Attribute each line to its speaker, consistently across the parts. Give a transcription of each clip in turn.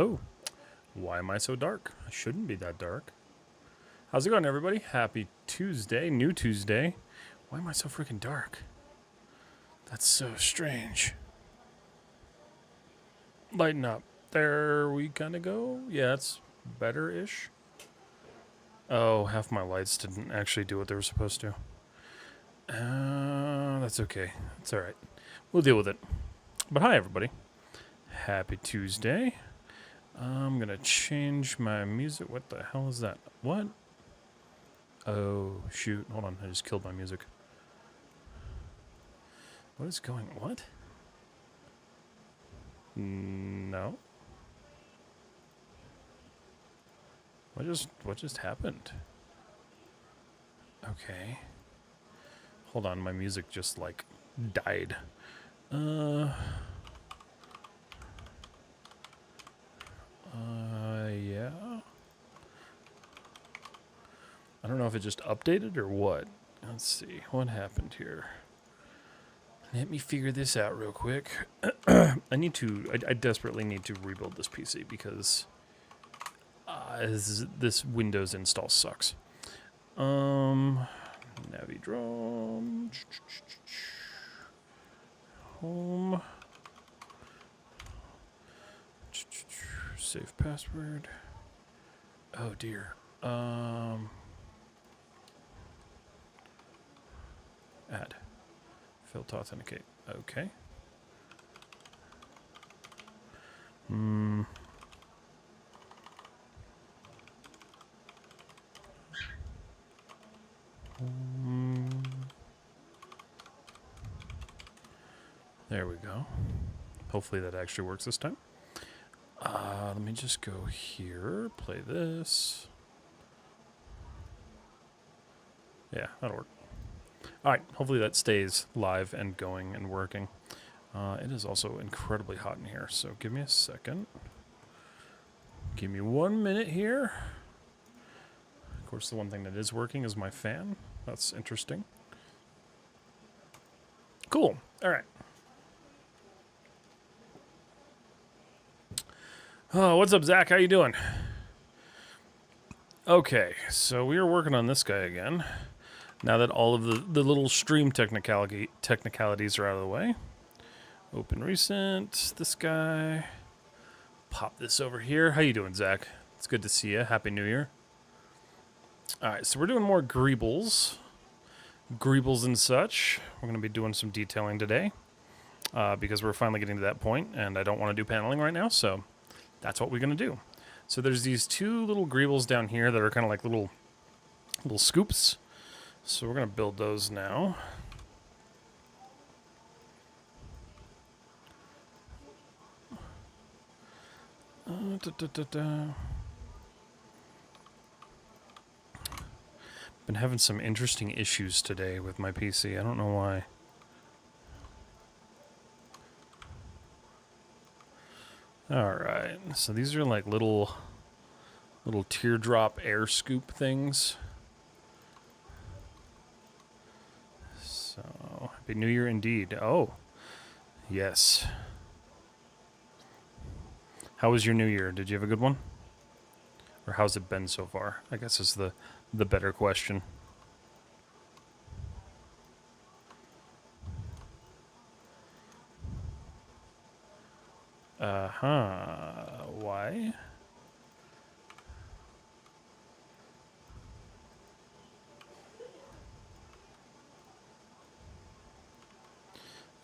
Speaker 1: Hello. Why am I so dark? I shouldn't be that dark. How's it going, everybody? Happy Tuesday, new Tuesday. Why am I so freaking dark? That's so strange. Lighten up. There we kind of go. Yeah, it's better-ish. Oh, half my lights didn't actually do what they were supposed to. That's okay. It's all right. We'll deal with it. But hi, everybody. Happy Tuesday. I'm going to change my music. What the hell is that? What? Oh, shoot. Hold on. I just killed my music. What is going... What? No. What just happened? Okay. Hold on. My music just, like, died. Yeah. I don't know if it just updated or what. Let's see. What happened here? Let me figure this out real quick. I desperately need to rebuild this PC because this Windows install sucks. Navidrom. Home. Save password. Oh dear. Add. Failed to authenticate. Okay. There we go. Hopefully that actually works this time. Let me just go here, play this. Yeah, that'll work. All right, hopefully that stays live and going and working. It is also incredibly hot in here, so give me a second. Give me 1 minute here. Of course, the one thing that is working is my fan. That's interesting. Cool. All right. Oh, what's up, Zach? How you doing? Okay, so we are working on this guy again. Now that all of the little stream technicalities are out of the way. Open recent, this guy. Pop this over here. How you doing, Zach? It's good to see you. Happy New Year. All right, so we're doing more Greebles. Greebles and such. We're going to be doing some detailing today because we're finally getting to that point, and I don't want to do paneling right now, so that's what we're going to do. So there's these two little Greebles down here that are kind of like little scoops. So we're going to build those now. Been having some interesting issues today with my PC. I don't know why. Alright, so these are like little teardrop air scoop things. So, Happy New Year indeed. Oh, yes. How was your New Year? Did you have a good one? Or how's it been so far? I guess is the better question. Why?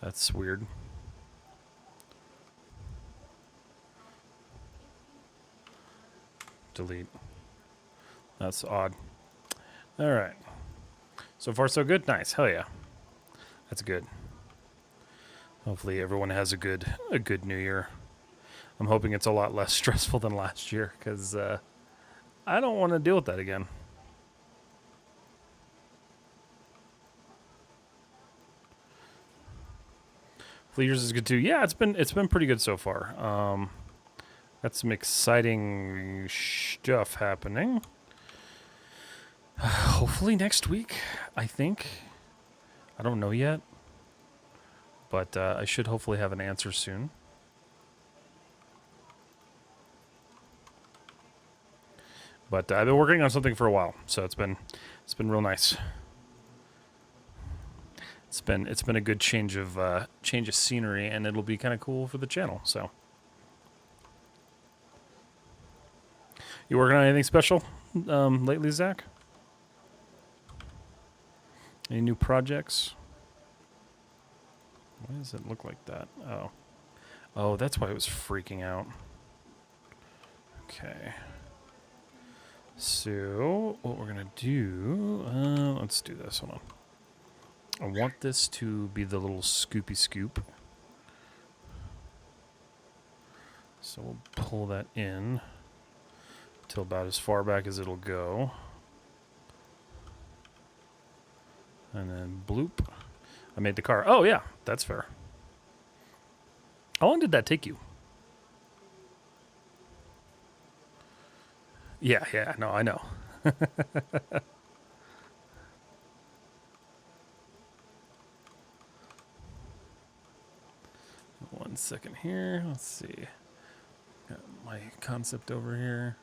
Speaker 1: That's weird. Delete. That's odd. All right. So far, so good. Nice. Hell yeah. That's good. Hopefully, everyone has a good New Year. I'm hoping it's a lot less stressful than last year because I don't want to deal with that again. Hopefully, yours is good too. Yeah, it's been pretty good so far. Got some exciting stuff happening. Hopefully next week, I think. I don't know yet. But I should hopefully have an answer soon. But I've been working on something for a while, so it's been real nice. It's been a good change of scenery, and it'll be kind of cool for the channel. So, you working on anything special lately, Zach? Any new projects? Why does it look like that? Oh, that's why it was freaking out. Okay. So what we're gonna do? Let's do this. Hold on. I want this to be the little scoopy scoop. So we'll pull that in till about as far back as it'll go. And then bloop. I made the car. Oh, yeah, that's fair. How long did that take you? Yeah, no, I know. 1 second here. Let's see. Got my concept over here.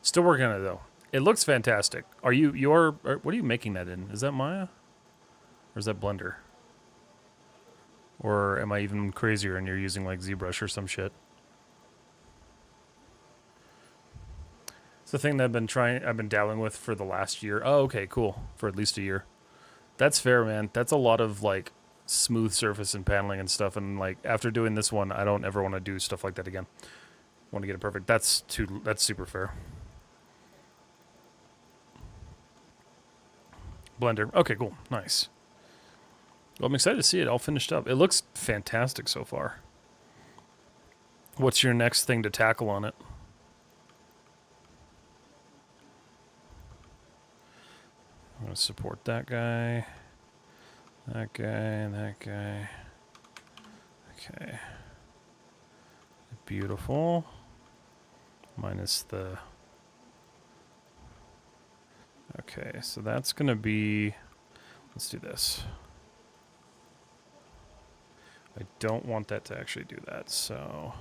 Speaker 1: Still working on it though. It looks fantastic. What are you making that in? Is that Maya? Or is that Blender? Or am I even crazier and you're using like ZBrush or some shit? It's the thing that I've been dabbling with for the last year. Oh, okay, cool. For at least a year. That's fair, man. That's a lot of like smooth surface and paneling and stuff, and like after doing this one, I don't ever want to do stuff like that again. Want to get it perfect. That's super fair. Blender. Okay, cool. Nice. Well, I'm excited to see it all finished up. It looks fantastic so far. What's your next thing to tackle on it? I'm going to support that guy, and that guy. Okay. Beautiful. Minus the... Okay, so that's going to be... Let's do this. I don't want that to actually do that, so...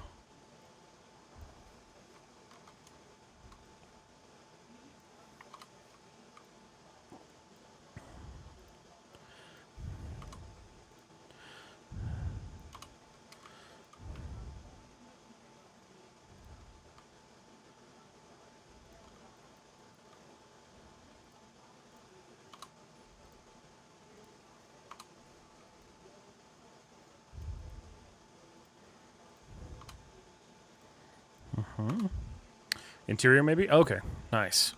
Speaker 1: Interior, maybe? Okay, nice.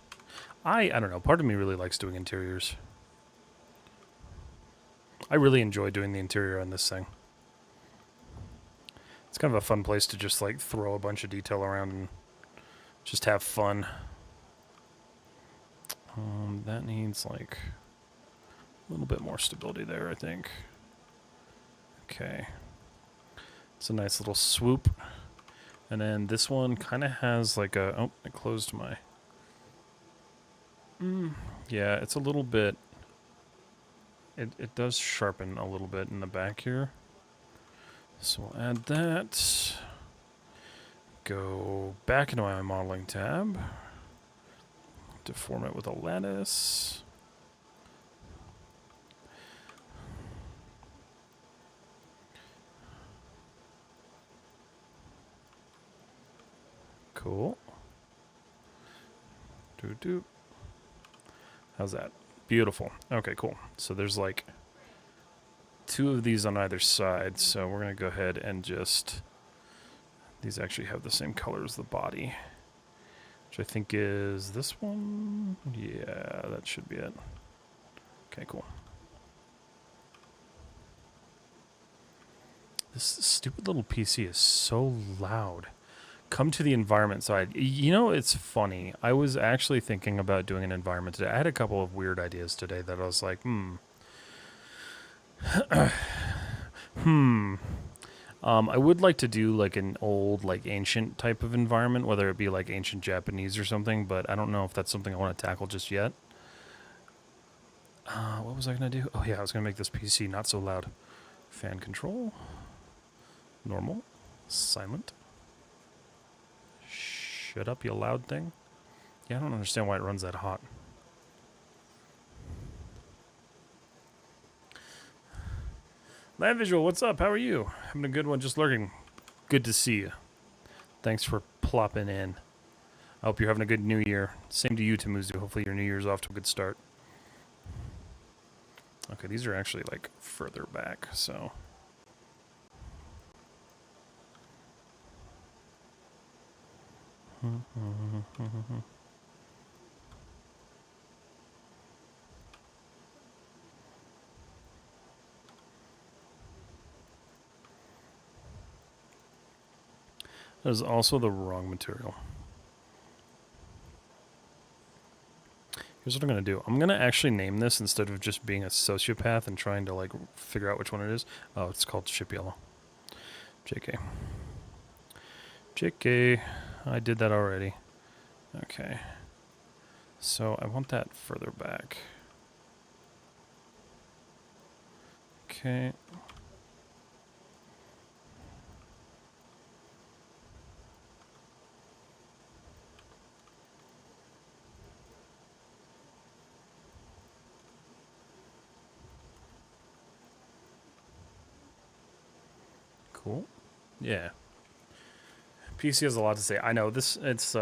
Speaker 1: I don't know. Part of me really likes doing interiors. I really enjoy doing the interior on this thing. It's kind of a fun place to just like throw a bunch of detail around and just have fun. That needs like a little bit more stability there, I think. Okay. It's a nice little swoop. And then this one kind of has like a... Oh, I closed my... Yeah, it's a little bit... It does sharpen a little bit in the back here. So we'll add that. Go back into my modeling tab. Deform it with a lattice. Cool. Doo-doo. How's that? Beautiful. Okay, cool. So there's like 2 of these on either side, so we're going to go ahead and just... These actually have the same color as the body, which I think is this one. Yeah, that should be it. Okay, cool. This stupid little PC is so loud. Come to the environment side. You know, it's funny. I was actually thinking about doing an environment today. I had a couple of weird ideas today that I was like, I would like to do like an old, like ancient type of environment, whether it be like ancient Japanese or something, but I don't know if that's something I want to tackle just yet. What was I going to do? Oh yeah, I was going to make this PC not so loud. Fan control. Normal. Silent. Shut up, you loud thing. Yeah, I don't understand why it runs that hot. Live Visual, what's up? How are you? Having a good one, just lurking. Good to see you. Thanks for plopping in. I hope you're having a good new year. Same to you, Tamuzu. Hopefully your new year's off to a good start. Okay, these are actually like further back, so... That is also the wrong material. Here's what I'm going to do. I'm going to actually name this instead of just being a sociopath and trying to like figure out which one it is. Oh, it's called Ship Yellow. JK. JK. I did that already. Okay. So I want that further back. Okay. Cool. Yeah. PC has a lot to say. I know this. This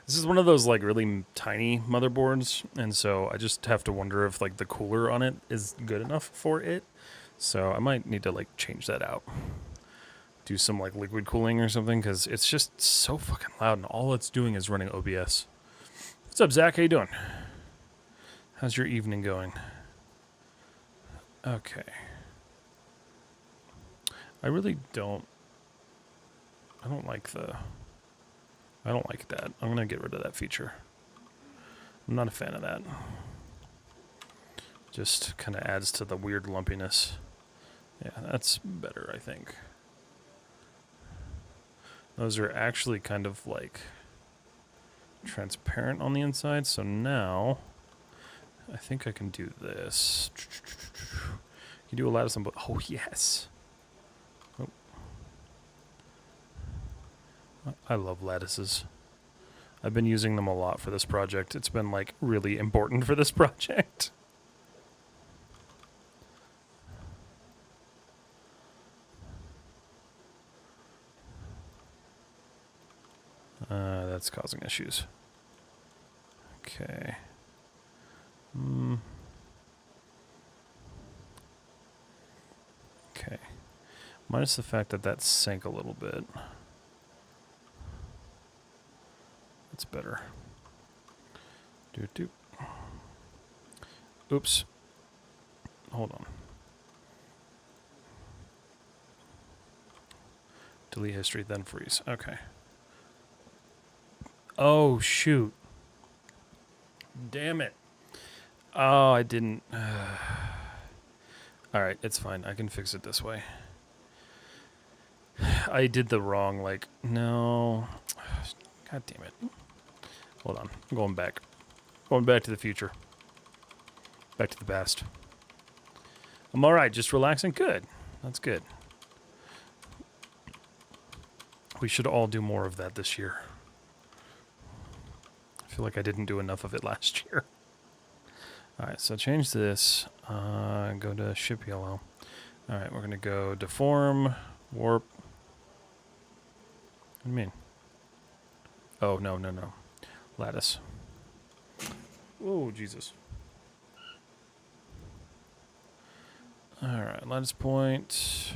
Speaker 1: is one of those like really tiny motherboards, and so I just have to wonder if like the cooler on it is good enough for it. So I might need to like change that out. Do some like liquid cooling or something, because it's just so fucking loud, and all it's doing is running OBS. What's up, Zach? How you doing? How's your evening going? Okay. I really don't... I don't like that. I'm going to get rid of that feature. I'm not a fan of that. Just kind of adds to the weird lumpiness. Yeah, that's better, I think. Those are actually kind of like transparent on the inside, so now I think I can do this. You do a lattice on both. Oh, yes. Oh. I love lattices. I've been using them a lot for this project. It's been like really important for this project. That's causing issues. Okay. Okay. Minus the fact that that sank a little bit. That's better. Doop. Oops. Hold on. Delete history, then freeze. Okay. Oh, shoot. Damn it. Oh, I didn't. Alright, it's fine. I can fix it this way. I did the wrong, like, no. God damn it. Hold on. I'm going back. Going back to the future. Back to the past. I'm alright, just relaxing. Good. That's good. We should all do more of that this year. I feel like I didn't do enough of it last year. Alright, so change this. Go to Ship Yellow. Alright, we're going to go Deform, Warp. What do you mean? Oh, no. Lattice. Oh, Jesus. Alright, lattice point.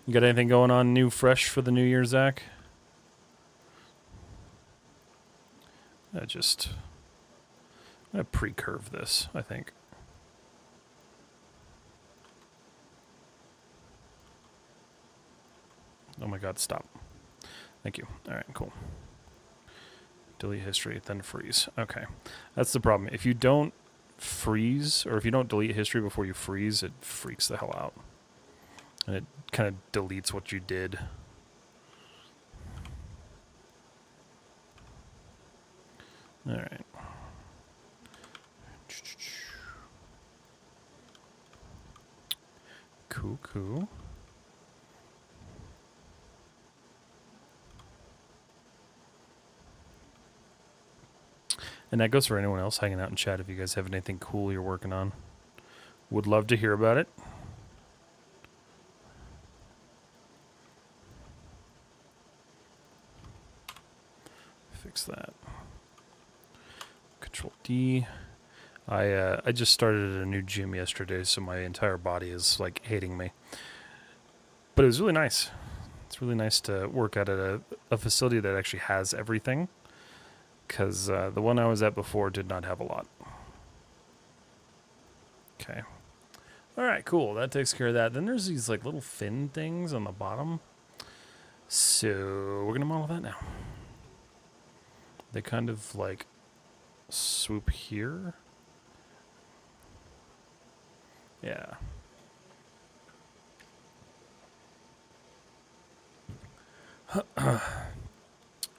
Speaker 1: You got anything going on new, fresh for the new year, Zach? I'm going to pre-curve this, I think. Oh my god, stop. Thank you. Alright, cool. Delete history, then freeze. Okay. That's the problem. If you don't freeze, or if you don't delete history before you freeze, it freaks the hell out. And it kind of deletes what you did. All right. Cool. And that goes for anyone else hanging out in chat if you guys have anything cool you're working on. Would love to hear about it. Fix that. Control D. I just started at a new gym yesterday, so my entire body is like hating me. But it was really nice. It's really nice to work out at a facility that actually has everything. Because the one I was at before did not have a lot. Okay. All right, cool. That takes care of that. Then there's these like little fin things on the bottom. So we're going to model that now. They kind of like swoop here. Yeah.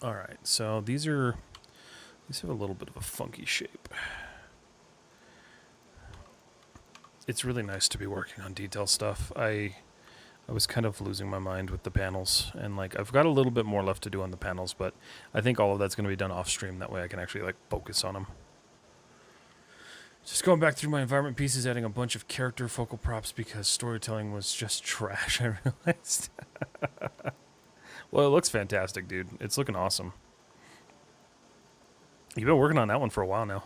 Speaker 1: All right, so these have a little bit of a funky shape. It's really nice to be working on detail stuff. I was kind of losing my mind with the panels, and like I've got a little bit more left to do on the panels, but I think all of that's going to be done off stream. That way I can actually like focus on them. Just going back through my environment pieces, adding a bunch of character focal props because storytelling was just trash, I realized. Well, it looks fantastic, dude. It's looking awesome. You've been working on that one for a while now.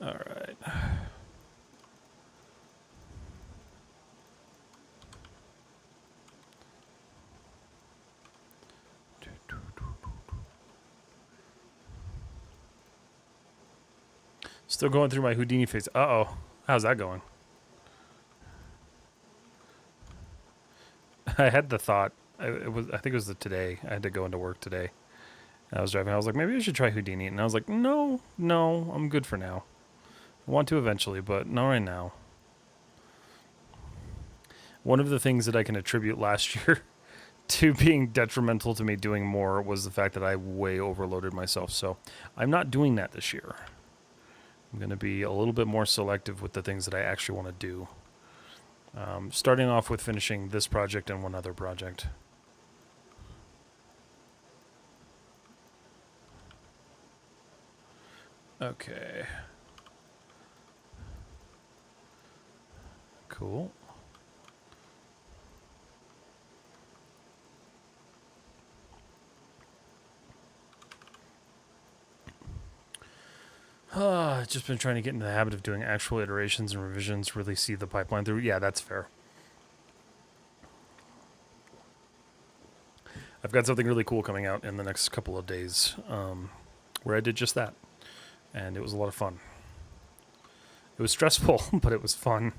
Speaker 1: All right. Still going through my Houdini phase. Uh-oh. How's that going? I had the thought. I think it was today. I had to go into work today. And I was driving. I was like, maybe I should try Houdini. And I was like, no, I'm good for now. I want to eventually, but not right now. One of the things that I can attribute last year to being detrimental to me doing more was the fact that I way overloaded myself. So I'm not doing that this year. I'm going to be a little bit more selective with the things that I actually want to do. Starting off with finishing this project and one other project. Okay. Cool. I've just been trying to get into the habit of doing actual iterations and revisions, really see the pipeline through. Yeah, that's fair. I've got something really cool coming out in the next couple of days where I did just that. And it was a lot of fun. It was stressful, but it was fun.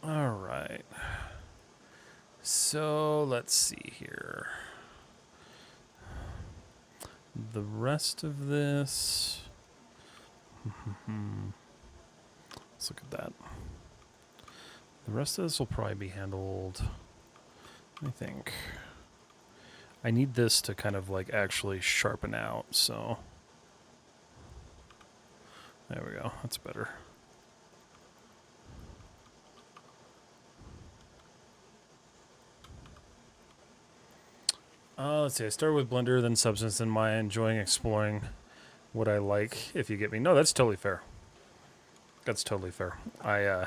Speaker 1: All right. So let's see here. The rest of this. Let's look at that. The rest of this will probably be handled, I think. I need this to kind of like actually sharpen out, so. There we go, that's better. Let's see, I started with Blender, then Substance, then Maya, enjoying exploring what I like, if you get me. No, that's totally fair. That's totally fair. I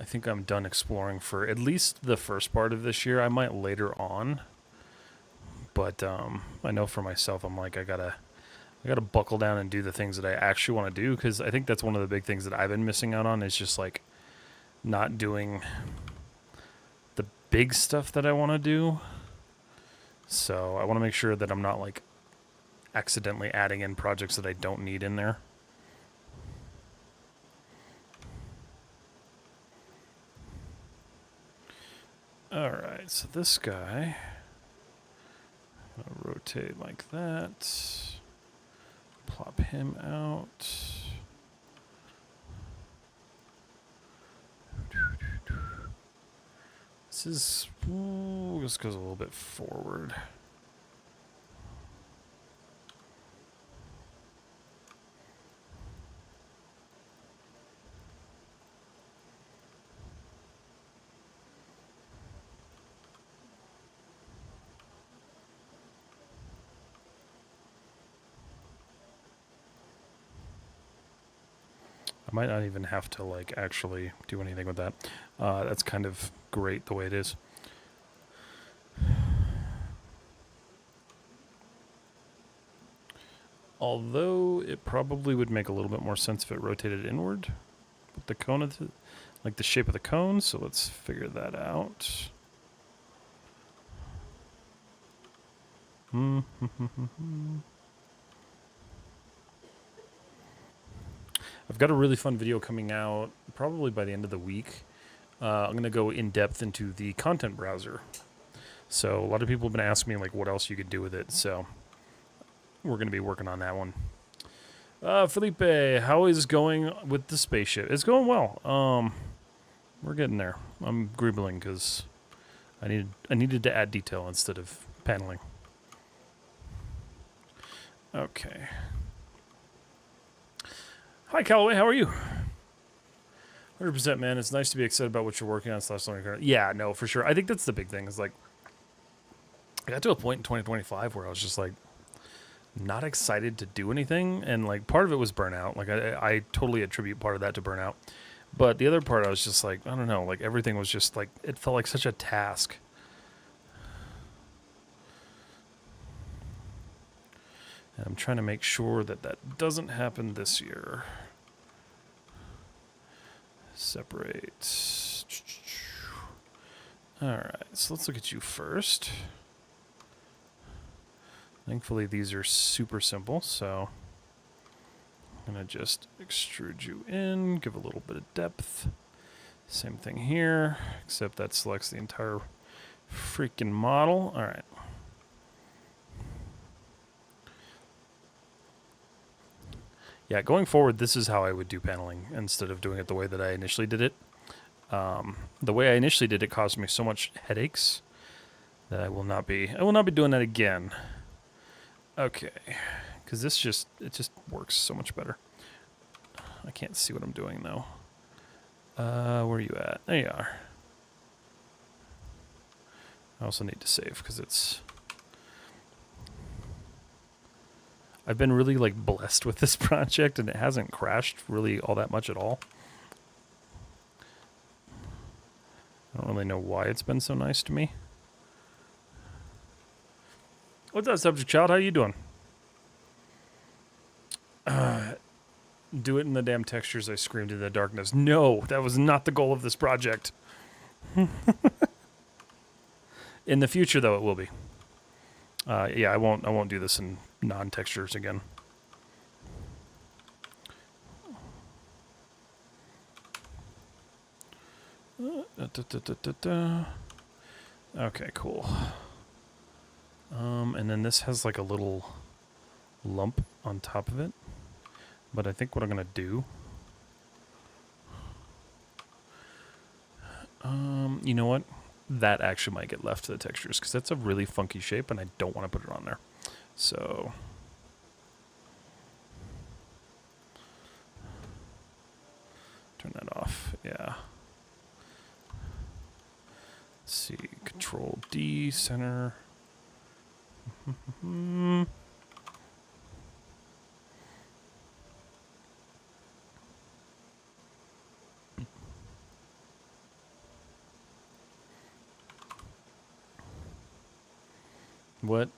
Speaker 1: think I'm done exploring for at least the first part of this year. I might later on. But I know for myself, I'm like, I gotta buckle down and do the things that I actually want to do, because I think that's one of the big things that I've been missing out on is just like not doing the big stuff that I want to do. So I want to make sure that I'm not like accidentally adding in projects that I don't need in there. Alright, so this guy, I'll rotate like that. Plop him out. This is, ooh, this goes a little bit forward. I might not even have to like actually do anything with that. That's kind of great the way it is. Although it probably would make a little bit more sense if it rotated inward with the cone, like the shape of the cone. So let's figure that out. I've got a really fun video coming out probably by the end of the week. I'm going to go in depth into the content browser. So a lot of people have been asking me like what else you could do with it. So we're going to be working on that one. Felipe, how is going with the spaceship? It's going well. We're getting there. I'm greebling because I needed to add detail instead of paneling. Okay. Hi, Callaway. How are you? 100%, man. It's nice to be excited about what you're working on. /learning. Yeah, no, for sure. I think that's the big thing. Is like, I got to a point in 2025 where I was just like, not excited to do anything, and like part of it was burnout. Like I totally attribute part of that to burnout, but the other part I was just like, I don't know. Like everything was just like it felt like such a task. And I'm trying to make sure that that doesn't happen this year. Separate. All right, so let's look at you first. Thankfully, these are super simple, so I'm going to just extrude you in, give a little bit of depth. Same thing here, except that selects the entire freaking model. All right. Yeah, going forward, this is how I would do paneling instead of doing it the way that I initially did it. The way I initially did it caused me so much headaches that I will not be doing that again. Okay, because it just works so much better. I can't see what I'm doing though. Where are you at? There you are. I also need to save because I've been really like blessed with this project and it hasn't crashed really all that much at all. I don't really know why it's been so nice to me. What's up, subject child? How you doing? Do it in the damn textures. I screamed in the darkness. No, that was not the goal of this project. In the future, though, it will be. Yeah, I won't do this in non-textures again. Okay, cool. And then this has like a little lump on top of it. But I think what I'm gonna do, you know what? That actually might get left to the textures because that's a really funky shape and I don't want to put it on there. So turn that off. Yeah. Let's see. Control D, center. What?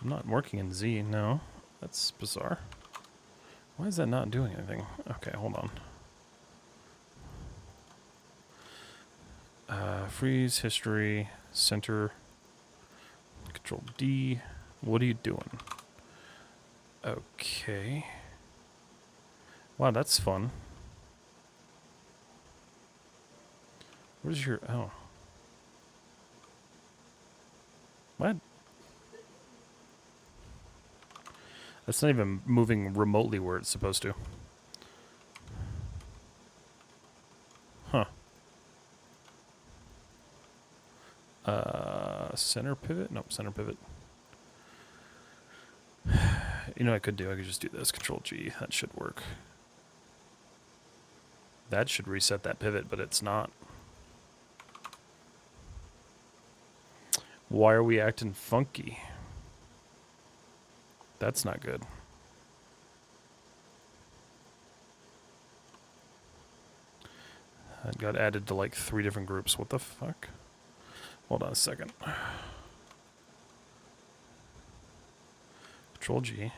Speaker 1: I'm not working in Z, no. That's bizarre. Why is that not doing anything? Okay, hold on. Freeze, history, center, control D. What are you doing? Okay. Wow, that's fun. Where's your... Oh. What? That's not even moving remotely where it's supposed to. Huh. Center pivot? Nope, center pivot. You know what I could do? I could just do this. Control G. That should work. That should reset that pivot, but it's not. Why are we acting funky? That's not good. That got added to like 3 different groups. What the fuck? Hold on a second. Control G.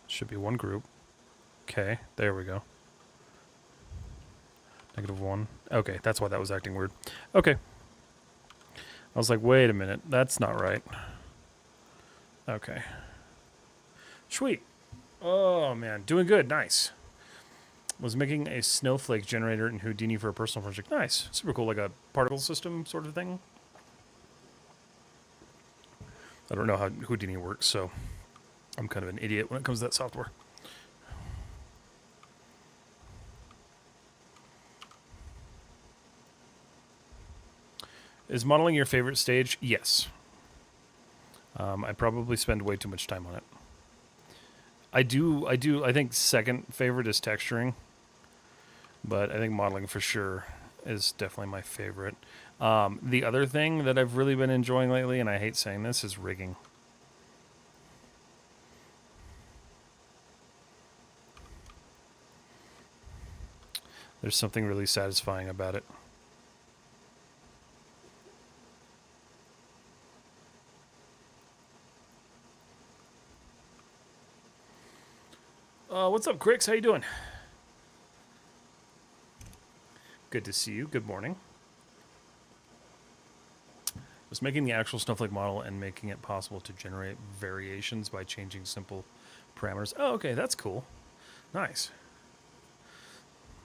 Speaker 1: Should be one group. Okay, there we go. -1. Okay, that's why that was acting weird. Okay. I was like, wait a minute. That's not right. Okay. Sweet. Oh, man. Doing good. Nice. Was making a snowflake generator in Houdini for a personal project. Nice. Super cool. Like a particle system sort of thing. I don't know how Houdini works, so I'm kind of an idiot when it comes to that software. Is modeling your favorite stage? Yes. I probably spend way too much time on it. I think second favorite is texturing, but I think modeling for sure is definitely my favorite. The other thing that I've really been enjoying lately, and I hate saying this, is rigging. There's something really satisfying about it. What's up, Crix? How you doing? Good to see you. Good morning. Was making the actual snowflake model and making it possible to generate variations by changing simple parameters. Oh, okay, that's cool. Nice.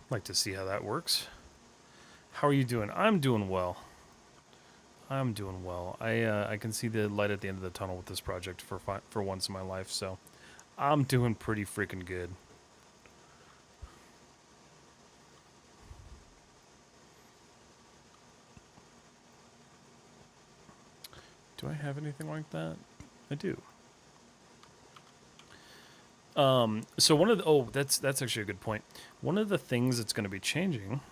Speaker 1: Like to see how that works. How are you doing? I'm doing well. I'm doing well. I can see the light at the end of the tunnel with this project for once in my life, so I'm doing pretty freaking good. Do I have anything like that? I do. So one of the, that's actually a good point. One of the things that's going to be changing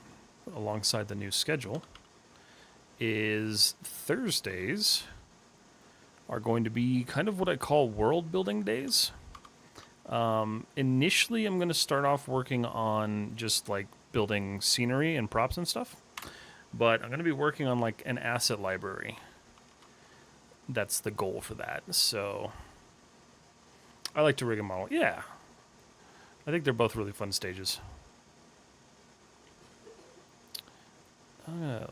Speaker 1: alongside the new schedule is Thursdays are going to be kind of what I call world building days. Initially, I'm going to start off working on just like building scenery and props and stuff, but I'm going to be working on like an asset library. That's the goal for that. So I like to rig a model. Yeah. I think they're both really fun stages. We're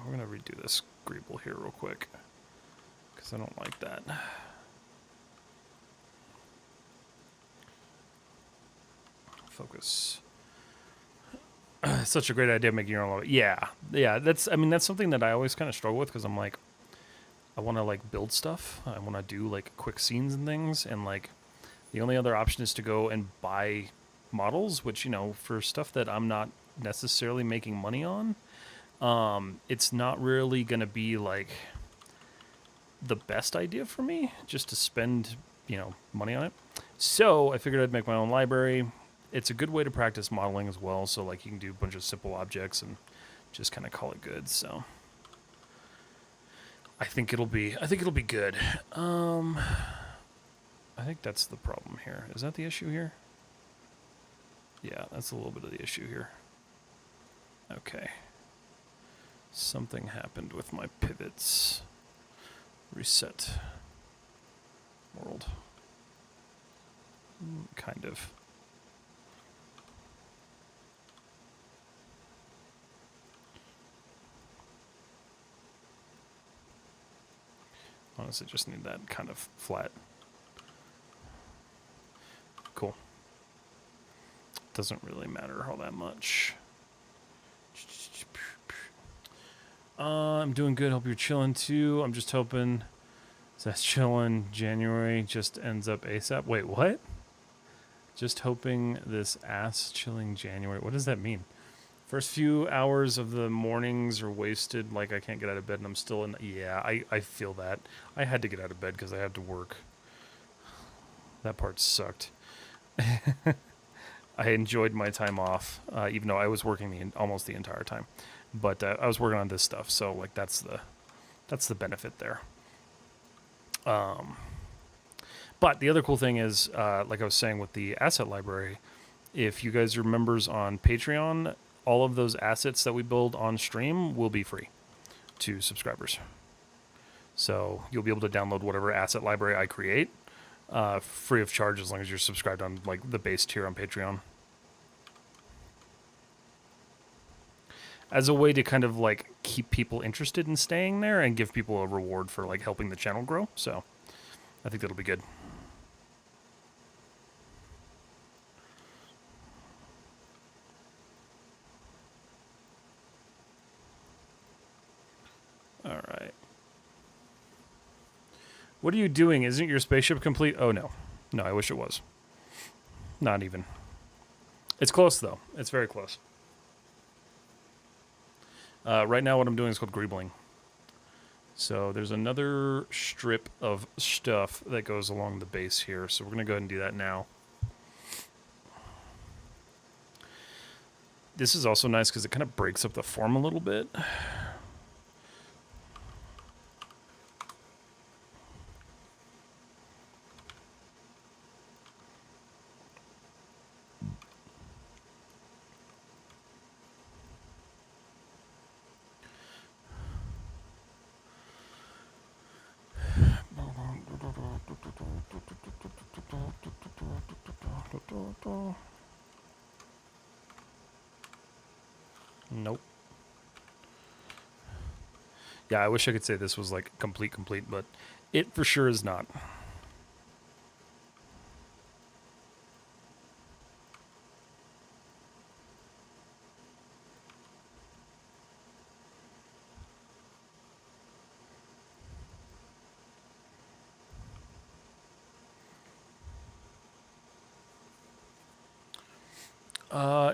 Speaker 1: going to redo this Greeble here real quick because I don't like that. Focus. Such a great idea making your own level. Yeah. That's something that I always kind of struggle with because I'm like, I want to like build stuff. I want to do like quick scenes and things, and like the only other option is to go and buy models, which, you know, for stuff that I'm not necessarily making money on, it's not really going to be like the best idea for me just to spend, you know, money on it. So I figured I'd make my own library. It's a good way to practice modeling as well. So like you can do a bunch of simple objects and just kind of call it good. So I think it'll be good. I think that's the problem here. Is that the issue here? Yeah, that's a little bit of the issue here. Okay. Something happened with my pivots. Reset. World. Kind of. Honestly, just need that kind of flat. Cool. Doesn't really matter all that much. I'm doing good. Hope you're chilling too. I'm just hoping that's chilling. January just ends up ASAP. Wait, what? Just hoping this ass chilling January. What does that mean? First few hours of the mornings are wasted. Like I can't get out of bed and I'm still in. Yeah, I feel that. I had to get out of bed because I had to work. That part sucked. I enjoyed my time off, even though I was working almost the entire time. But I was working on this stuff, so like that's the benefit there. But the other cool thing is, like I was saying with the asset library, if you guys are members on Patreon, all of those assets that we build on stream will be free to subscribers. So you'll be able to download whatever asset library I create, free of charge as long as you're subscribed on like the base tier on Patreon. As a way to kind of like keep people interested in staying there and give people a reward for like helping the channel grow. So I think that'll be good. All right. What are you doing? Isn't your spaceship complete? Oh, no. No, I wish it was. Not even. It's close, though. It's very close. Right now, what I'm doing is called Greebling. So there's another strip of stuff that goes along the base here. So we're going to go ahead and do that now. This is also nice because it kind of breaks up the form a little bit. Nope. Yeah, I wish I could say this was like complete, but it for sure is not.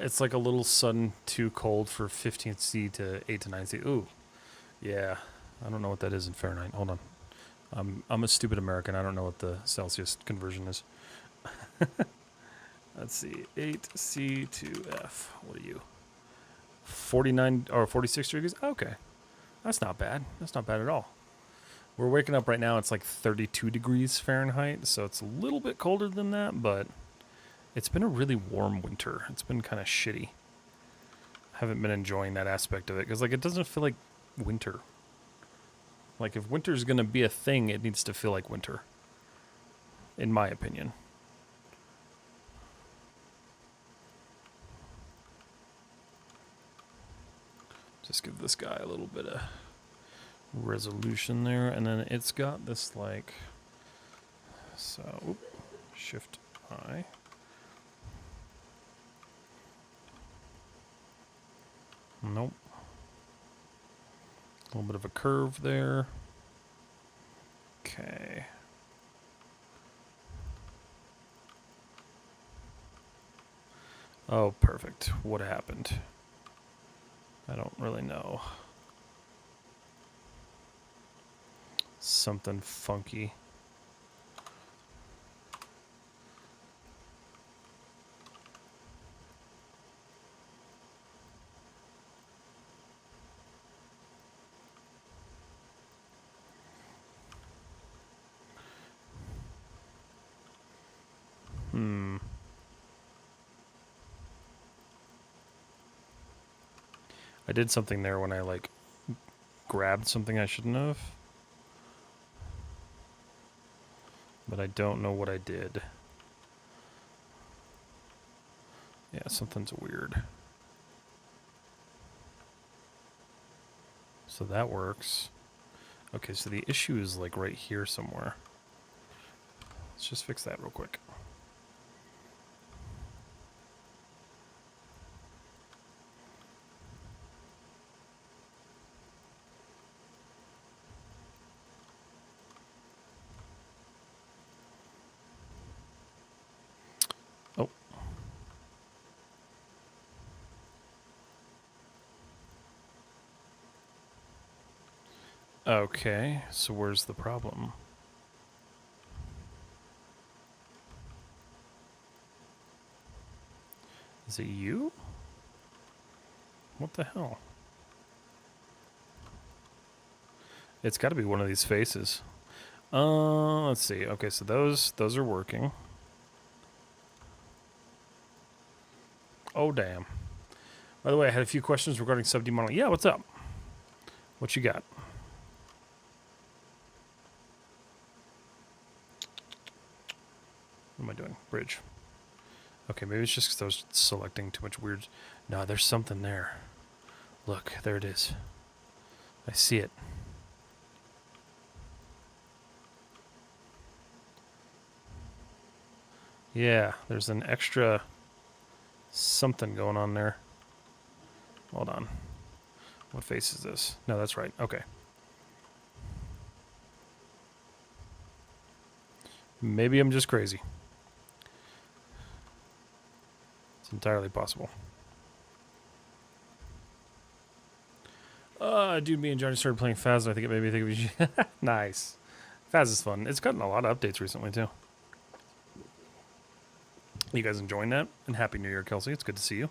Speaker 1: It's like a little sun too cold for 15th C to 8 to 9 C. Ooh, yeah. I don't know what that is in Fahrenheit. Hold on. I'm a stupid American. I don't know what the Celsius conversion is. Let's see. 8C to F. What are you? 49 or 46 degrees? Okay. That's not bad. That's not bad at all. We're waking up right now. It's like 32 degrees Fahrenheit, so it's a little bit colder than that, but it's been a really warm winter. It's been kind of shitty. I haven't been enjoying that aspect of it because like it doesn't feel like winter. Like if winter's going to be a thing, it needs to feel like winter. In my opinion. Just give this guy a little bit of resolution there, and then it's got this like, so, Shift I. Nope. A little bit of a curve there. Okay. Oh, perfect. What happened? I don't really know. Something funky. I did something there when I like grabbed something I shouldn't have. But I don't know what I did. Yeah, something's weird. So that works. Okay, so the issue is like right here somewhere. Let's just fix that real quick. Okay, so where's the problem? Is it you? What the hell? It's got to be one of these faces. Let's see. Okay, so those are working. Oh, damn. By the way, I had a few questions regarding sub-D modeling. Yeah, what's up? What you got? What am I doing? Bridge. Okay, maybe it's just because I was selecting too much weird... No, there's something there. Look, there it is. I see it. Yeah, there's an extra something going on there. Hold on. What face is this? No, that's right. Okay. Maybe I'm just crazy. It's entirely possible. Dude, me and Johnny started playing Faz, and I think it made me think of you. Nice. Faz is fun. It's gotten a lot of updates recently, too. You guys enjoying that? And Happy New Year, Kelsey. It's good to see you.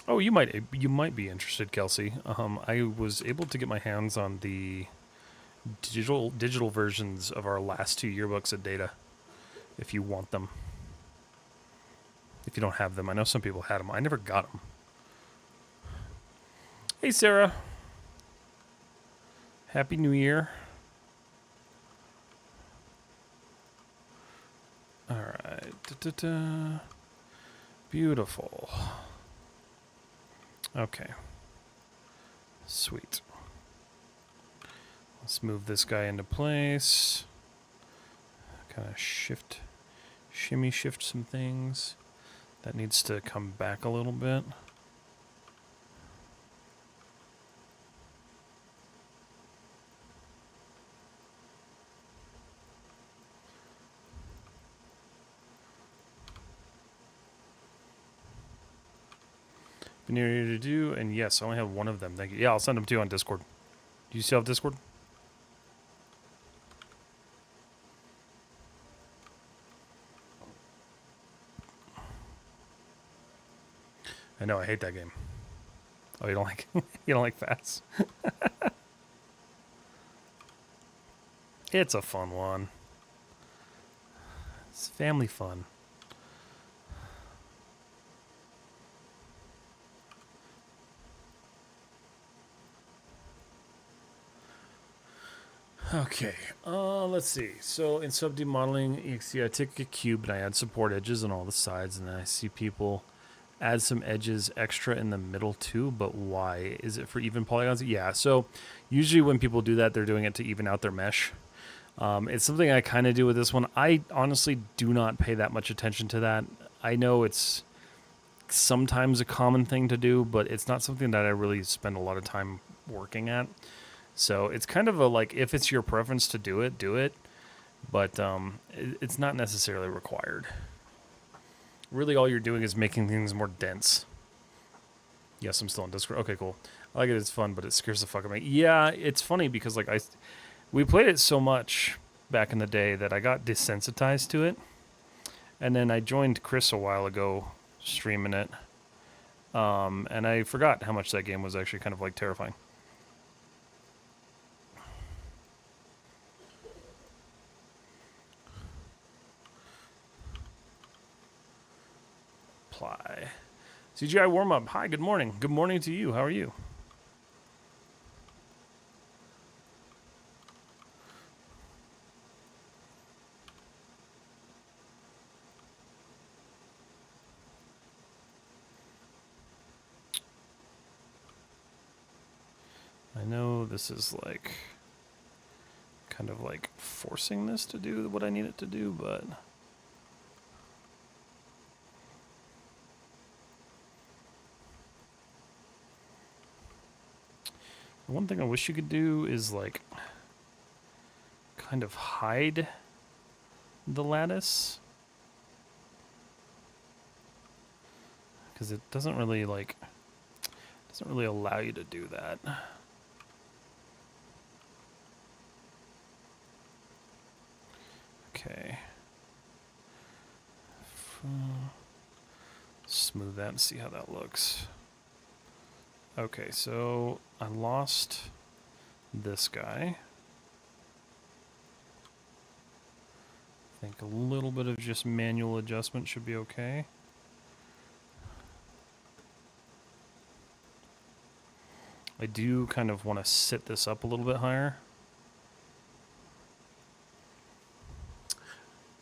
Speaker 1: Oh, you might be interested, Kelsey. I was able to get my hands on the digital versions of our last 2 yearbooks of data, if you want them. If you don't have them, I know some people had them. I never got them. Hey, Sarah. Happy New Year. All right. Da-da-da. Beautiful. Okay. Sweet. Let's move this guy into place. Kind of shimmy shift some things. That needs to come back a little bit. Been here to do, and yes, I only have one of them. Thank you. Yeah, I'll send them to you on Discord. Do you still have Discord? I know, I hate that game. Oh, you don't like you don't like Fats? It's a fun one. It's family fun. Okay, let's see. So in sub-D modeling, you see I take a cube and I add support edges on all the sides, and then I see people add some edges extra in the middle too, but why? Is it for even polygons? Yeah, so usually when people do that, they're doing it to even out their mesh. It's something I kind of do with this one. I honestly do not pay that much attention to that. I know it's sometimes a common thing to do, but it's not something that I really spend a lot of time working at. So it's kind of a like, if it's your preference to do it, do it. But it's not necessarily required. Really, all you're doing is making things more dense. Yes, I'm still on Discord. Okay, cool. I like it. It's fun, but it scares the fuck out of me. Yeah, it's funny because like we played it so much back in the day that I got desensitized to it. And then I joined Chris a while ago streaming it. And I forgot how much that game was actually kind of like terrifying. Apply. CGI warm up. Hi, good morning. Good morning to you. How are you? I know this is like kind of like forcing this to do what I need it to do, but the one thing I wish you could do is like kind of hide the lattice, because it doesn't really like Doesn't really allow you to do that. Okay. Smooth that and see how that looks. Okay, so I lost this guy. I think a little bit of just manual adjustment should be okay. I do kind of want to sit this up a little bit higher.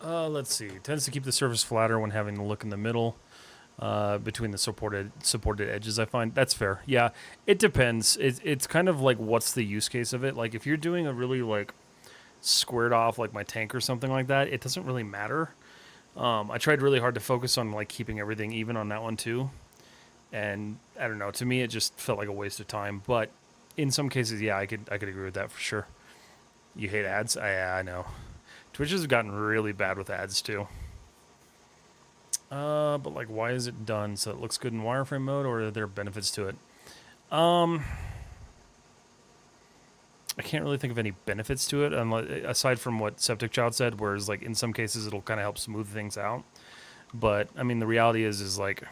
Speaker 1: Let's see. It tends to keep the surface flatter when having the look in the middle between the supported edges, I find. That's fair. Yeah, it depends. It's kind of like what's the use case of it. Like if you're doing a really like squared off like my tank or something like that, it doesn't really matter. I tried really hard to focus on like keeping everything even on that one too. And I don't know, to me it just felt like a waste of time. But in some cases, yeah, I could agree with that for sure. You hate ads? Yeah, I know. Twitch has gotten really bad with ads too. But like, why is it done so it looks good in wireframe mode, or are there benefits to it? I can't really think of any benefits to it, aside from what Septic Child said, whereas like in some cases it'll kind of help smooth things out. But I mean, the reality is like,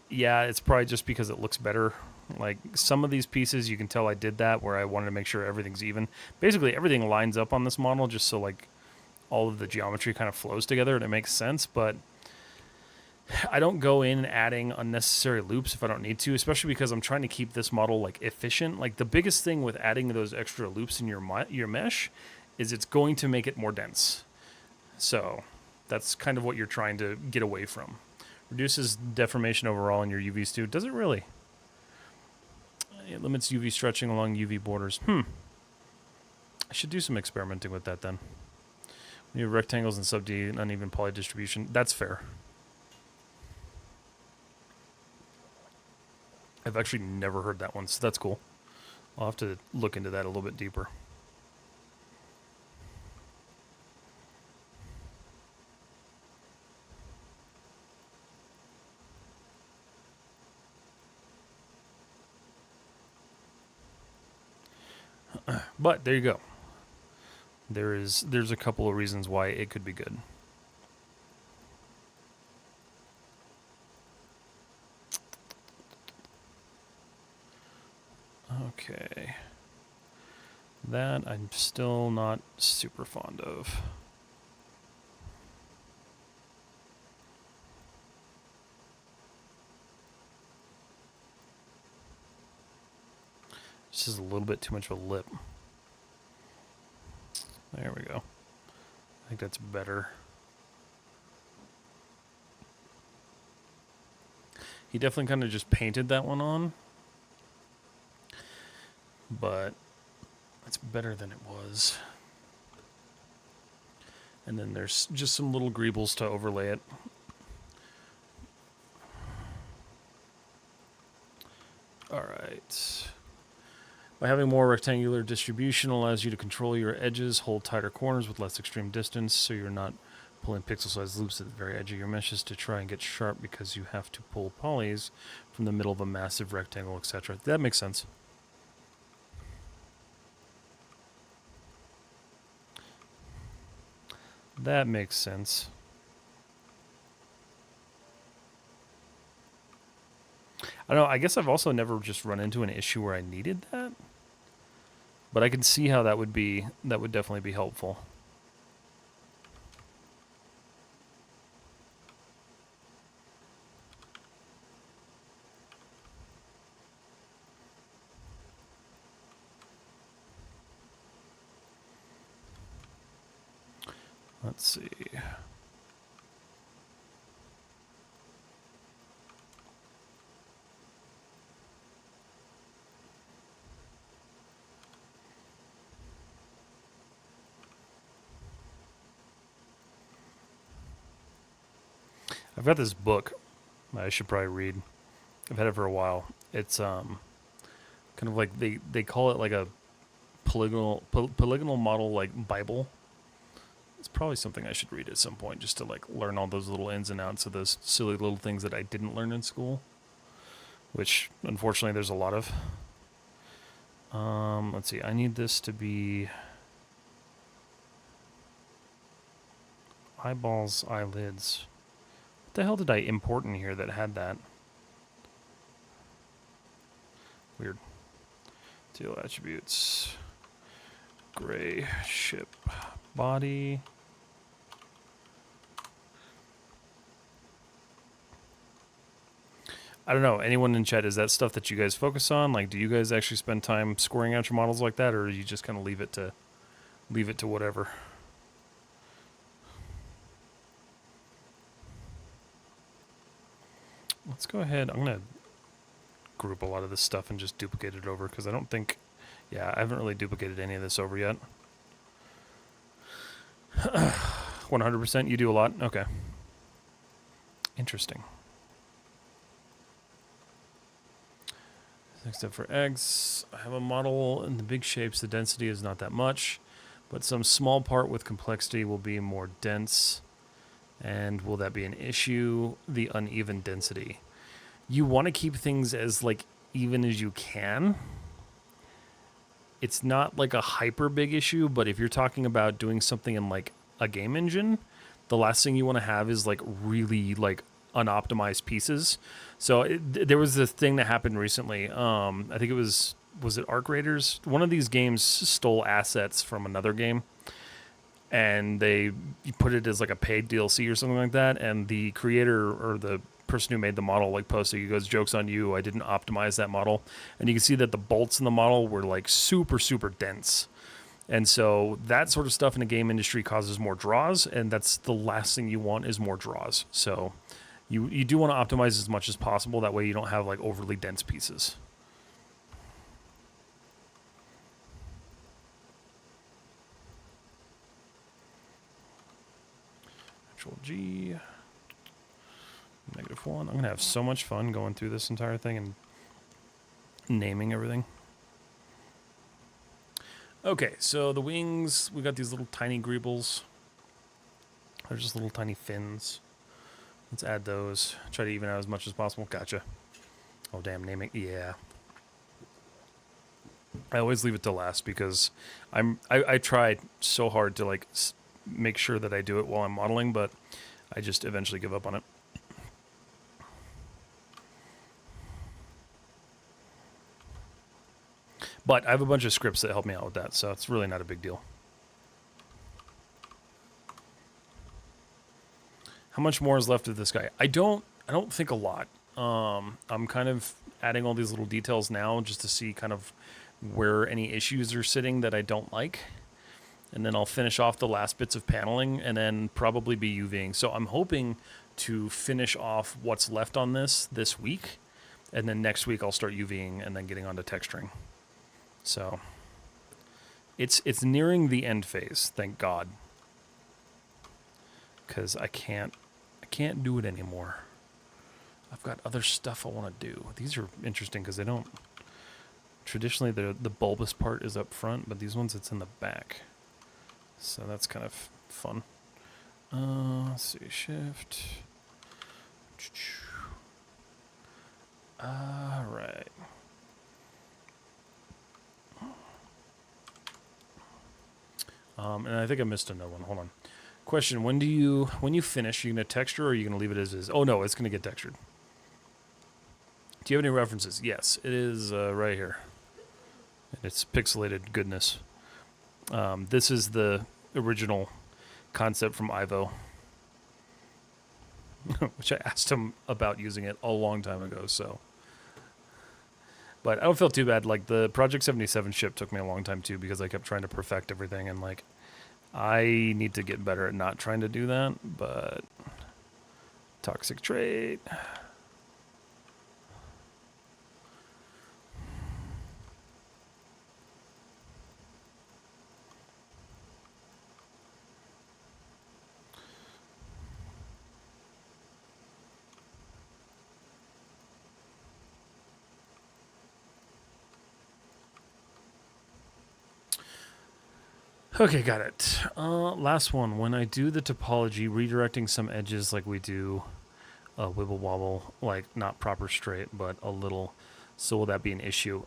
Speaker 1: yeah, it's probably just because it looks better. Like some of these pieces, you can tell I did that where I wanted to make sure everything's even. Basically, everything lines up on this model just so like all of the geometry kind of flows together and it makes sense. But I don't go in adding unnecessary loops if I don't need to, especially because I'm trying to keep this model like efficient. Like the biggest thing with adding those extra loops in your mesh is it's going to make it more dense. So that's kind of what you're trying to get away from. Reduces deformation overall in your UVs too. Does it really? It limits UV stretching along UV borders. I should do some experimenting with that then. We have rectangles and sub-D and uneven poly distribution. That's fair. I've actually never heard that one, so that's cool. I'll have to look into that a little bit deeper. But there you go. There's a couple of reasons why it could be good. Okay. That I'm still not super fond of. This is a little bit too much of a lip. There we go. I think that's better. He definitely kind of just painted that one on. But it's better than it was. And then there's just some little greebles to overlay it. All right. By having more rectangular distribution allows you to control your edges, hold tighter corners with less extreme distance, so you're not pulling pixel-sized loops at the very edge of your meshes to try and get sharp because you have to pull polys from the middle of a massive rectangle, etc. That makes sense. That makes sense. I don't know, I guess I've also never just run into an issue where I needed that. But I can see how that would definitely be helpful. Let's see. I've got this book I should probably read. I've had it for a while. It's kind of like they call it like a polygonal model like Bible. It's probably something I should read at some point just to like learn all those little ins and outs of those silly little things that I didn't learn in school. which unfortunately there's a lot of. Let's see, I need this to be eyeballs, eyelids. What the hell did I import in here that had that? Weird. Deal attributes. Gray ship body. I don't know. Anyone in chat, is that stuff that you guys focus on? Like, do you guys actually spend time scoring out your models like that, or do you just kind of leave it to whatever? Let's go ahead. I'm gonna group a lot of this stuff and just duplicate it over because I don't think, yeah, I haven't really duplicated any of this over yet. 100%. You do a lot. Okay. Interesting. Except for eggs, I have a model in the big shapes. The density is not that much, but some small part with complexity will be more dense. And will that be an issue? The uneven density. You want to keep things as like even as you can. It's not like a hyper big issue, but if you're talking about doing something in like a game engine, the last thing you want to have is like really like unoptimized pieces. So there was this thing that happened recently. I think it was it Arc Raiders? One of these games stole assets from another game, and they put it as like a paid DLC or something like that. And the creator or the person who made the model like posted, he goes, "Joke's on you, I didn't optimize that model." And you can see that the bolts in the model were like super, super dense. And so that sort of stuff in the game industry causes more draws, and that's the last thing you want is more draws. So you do want to optimize as much as possible. That way you don't have like overly dense pieces. Control G. -1. I'm going to have so much fun going through this entire thing and naming everything. Okay, so the wings, we got these little tiny Greebles. They're just little tiny fins. Let's add those. Try to even out as much as possible. Gotcha. Oh, damn, naming. Yeah. I always leave it to last because I try so hard to like make sure that I do it while I'm modeling, but I just eventually give up on it. But I have a bunch of scripts that help me out with that, so it's really not a big deal. How much more is left of this guy? I don't think a lot. I'm kind of adding all these little details now just to see kind of where any issues are sitting that I don't like. And then I'll finish off the last bits of paneling and then probably be UVing. So I'm hoping to finish off what's left on this week. And then next week I'll start UVing and then getting onto texturing. So it's nearing the end phase, thank God. Because I can't do it anymore. I've got other stuff I want to do. These are interesting because they don't... Traditionally, the bulbous part is up front, but these ones, it's in the back. So that's kind of fun. Let's see, shift. All right. And I think I missed another one. Hold on. Question: when you finish, are you gonna texture or are you gonna leave it as is? Oh no, it's gonna get textured. Do you have any references? Yes, it is right here. It's pixelated goodness. This is the original concept from Ivo, which I asked him about using it a long time ago. So, but I don't feel too bad. Like the Project 77 ship took me a long time too because I kept trying to perfect everything, and like I need to get better at not trying to do that. But toxic trait. Okay, got it. Last one. When I do the topology, redirecting some edges like we do, wibble wobble, like not proper straight, but a little. So will that be an issue?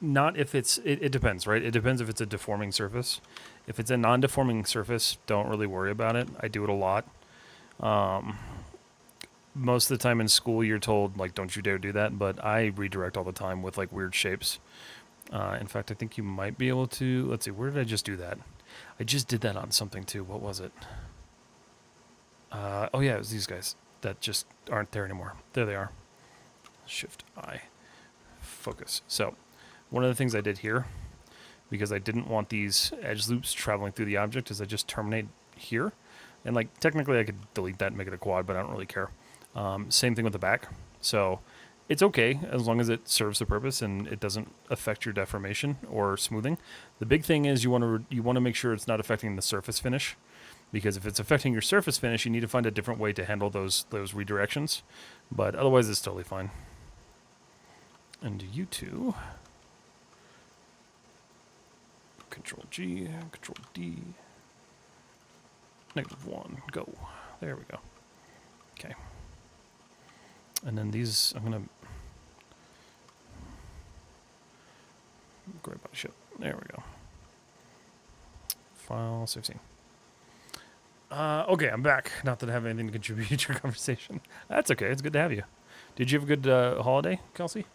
Speaker 1: Not if it depends, right? It depends if it's a deforming surface. If it's a non-deforming surface, don't really worry about it. I do it a lot. Most of the time in school, you're told, like, don't you dare do that, but I redirect all the time with, like, weird shapes. In fact, I think you might be able to, let's see, where did I just do that? I just did that on something, too. What was it? Oh, yeah, it was these guys that just aren't there anymore. There they are. Shift-I. Focus. So, one of the things I did here, because I didn't want these edge loops traveling through the object, is I just terminate here. And, like, technically I could delete that and make it a quad, but I don't really care. Same thing with the back. So it's okay as long as it serves the purpose and it doesn't affect your deformation or smoothing. The big thing is you want to make sure it's not affecting the surface finish, because if it's affecting your surface finish, you need to find a different way to handle those redirections. But otherwise, it's totally fine. And you two, Control G, Control D, -1, go. There we go. Okay. And then these, I'm going to grab my ship. There we go. File 16. Okay, I'm back. Not that I have anything to contribute to your conversation. That's okay. It's good to have you. Did you have a good holiday, Kelsey?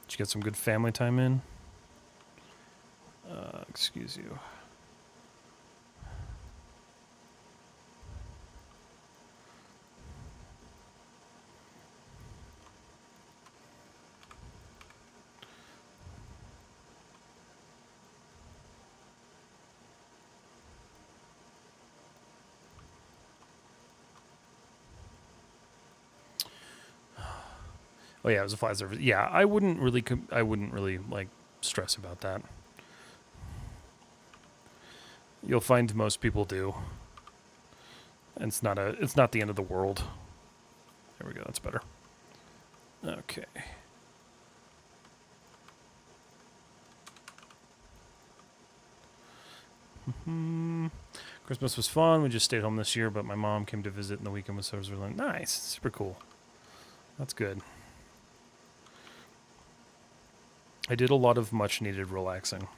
Speaker 1: Did you get some good family time in? Excuse you. Oh yeah, it was a flat surface. Yeah, I wouldn't really like stress about that. You'll find most people do. And it's not the end of the world. There we go, that's better. Okay. Christmas was fun. We just stayed home this year, but my mom came to visit in the weekend, so it was really nice. Super cool. That's good. I did a lot of much needed relaxing.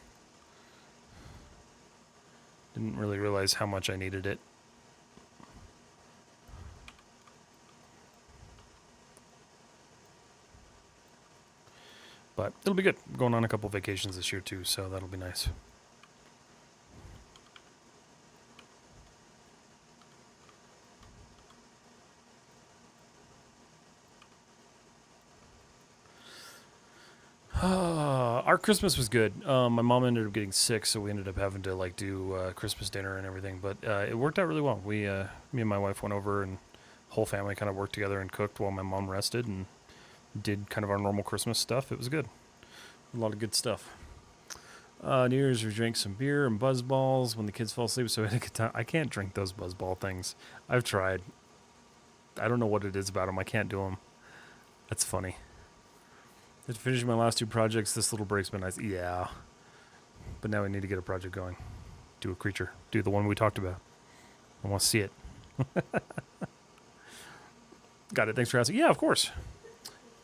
Speaker 1: Didn't really realize how much I needed it. But it'll be good. I'm going on a couple vacations this year too, so that'll be nice. Our Christmas was good. My mom ended up getting sick, so we ended up having to like do Christmas dinner and everything. But it worked out really well. We, me and my wife went over, and whole family kind of worked together and cooked while my mom rested, and did kind of our normal Christmas stuff. It was good. A lot of good stuff. New Year's, we drank some beer and buzz balls when the kids fell asleep. So we had a good time. I can't drink those buzz ball things. I've tried. I don't know what it is about them. I can't do them. That's funny. To finish my last two projects, this little break's been nice. Yeah. But now we need to get a project going. Do a creature. Do the one we talked about. I want to see it. Got it. Thanks for asking. Yeah, of course.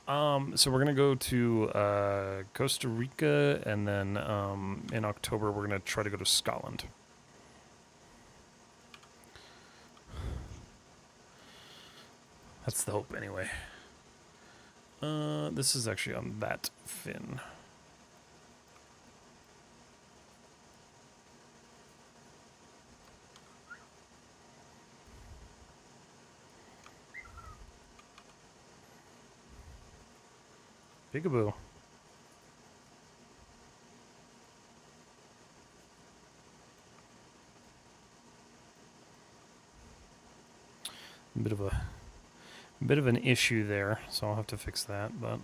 Speaker 1: So we're going to go to Costa Rica, and then in October we're going to try to go to Scotland. That's the hope, anyway. This is actually on that fin. Peekaboo. Bit of an issue there, so I'll have to fix that. But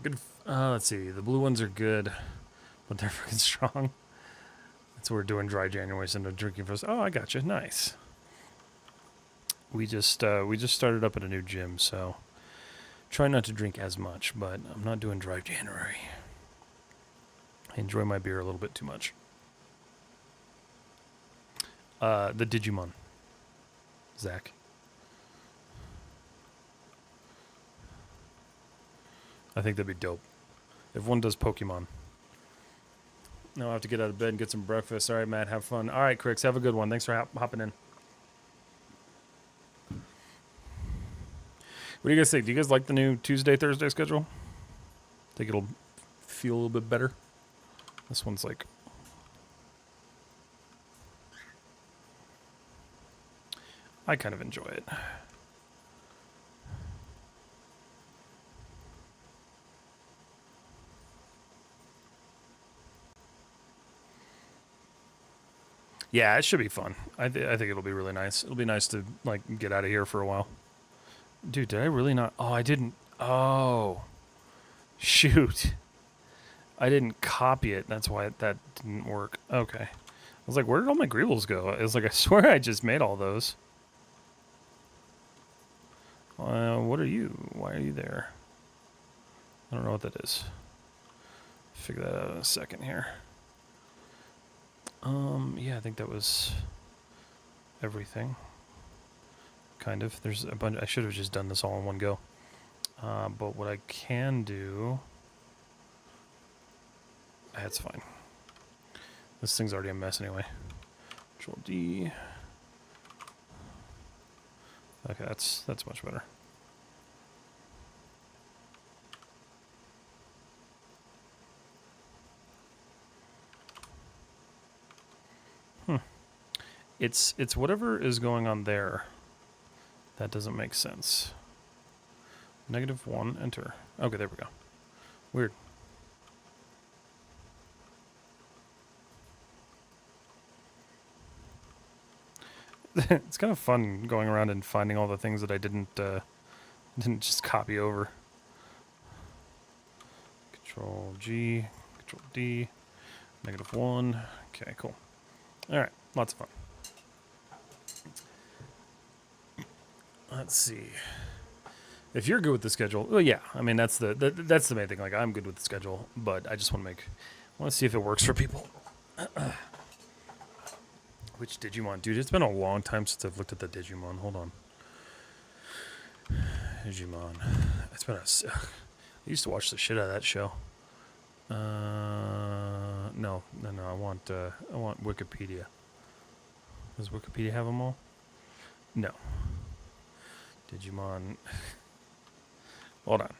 Speaker 1: good. Let's see. The blue ones are good, but they're freaking strong. That's what we're doing. Dry January, so no drinking first. Oh, I got you. Nice. We just started up at a new gym, so Try not to drink as much, but I'm not doing dry January. I enjoy my beer a little bit too much. The Digimon. Zach. I think that'd be dope. If one does Pokemon. Now I'll have to get out of bed and get some breakfast. All right, Matt, have fun. All right, Cricks, have a good one. Thanks for hopping in. What do you guys think? Do you guys like the new Tuesday, Thursday schedule? Think it'll feel a little bit better? This one's like... I kind of enjoy it. Yeah, it should be fun. I think it'll be really nice. It'll be nice to like get out of here for a while. Dude, did I really not? Oh, I didn't. Oh, shoot. I didn't copy it. That's why that didn't work. Okay. I was like, where did all my Greebles go? It was like, I swear I just made all those. What are you? Why are you there? I don't know what that is. Figure that out in a second here. Yeah, I think that was everything. Kind of. There's a bunch. I should have just done this all in one go. But what I can do... That's fine. This thing's already a mess anyway. Control D. Okay, that's much better. It's whatever is going on there. That doesn't make sense. -1, enter. Okay, there we go. Weird. It's kind of fun going around and finding all the things that I didn't just copy over. Control G, Control D, -1. Okay, cool. All right, lots of fun. Let's see. If you're good with the schedule, well, yeah. I mean, that's the main thing. Like, I'm good with the schedule, but I just want to see if it works for people. Which Digimon, dude? It's been a long time since I've looked at the Digimon. Hold on. Digimon. It's been I used to watch the shit out of that show. No. I want Wikipedia. Does Wikipedia have them all? No. Digimon. Hold on.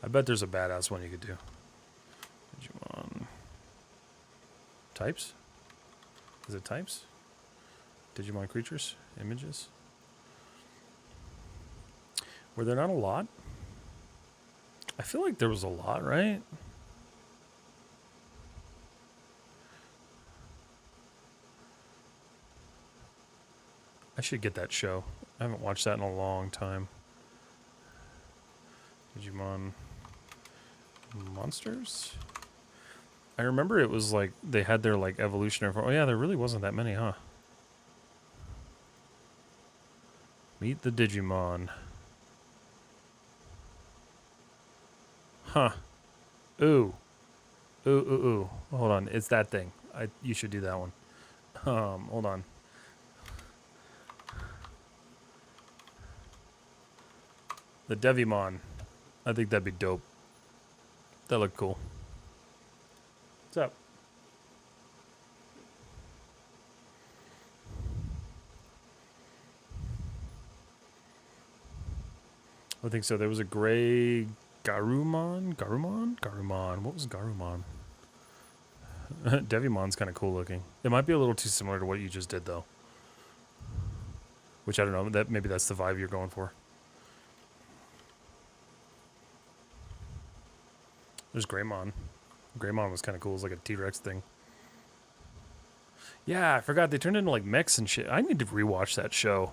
Speaker 1: I bet there's a badass one you could do. Digimon. Types? Is it types? Digimon creatures? Images? Were there not a lot? I feel like there was a lot, right? I should get that show. I haven't watched that in a long time. Digimon Monsters? I remember it was like they had their like evolutionary form. Oh yeah, there really wasn't that many, huh? Meet the Digimon. Huh. Ooh. Ooh. Hold on, it's that thing. You should do that one. Hold on. The Devimon. I think that'd be dope. That looked cool. What's up? I think so. There was a gray Garumon? What was Garumon? Devimon's kind of cool looking. It might be a little too similar to what you just did, though. Which I don't know. Maybe that's the vibe you're going for. There's Greymon. Greymon was kind of cool. It was like a T-Rex thing. Yeah, I forgot. They turned into like mechs and shit. I need to rewatch that show.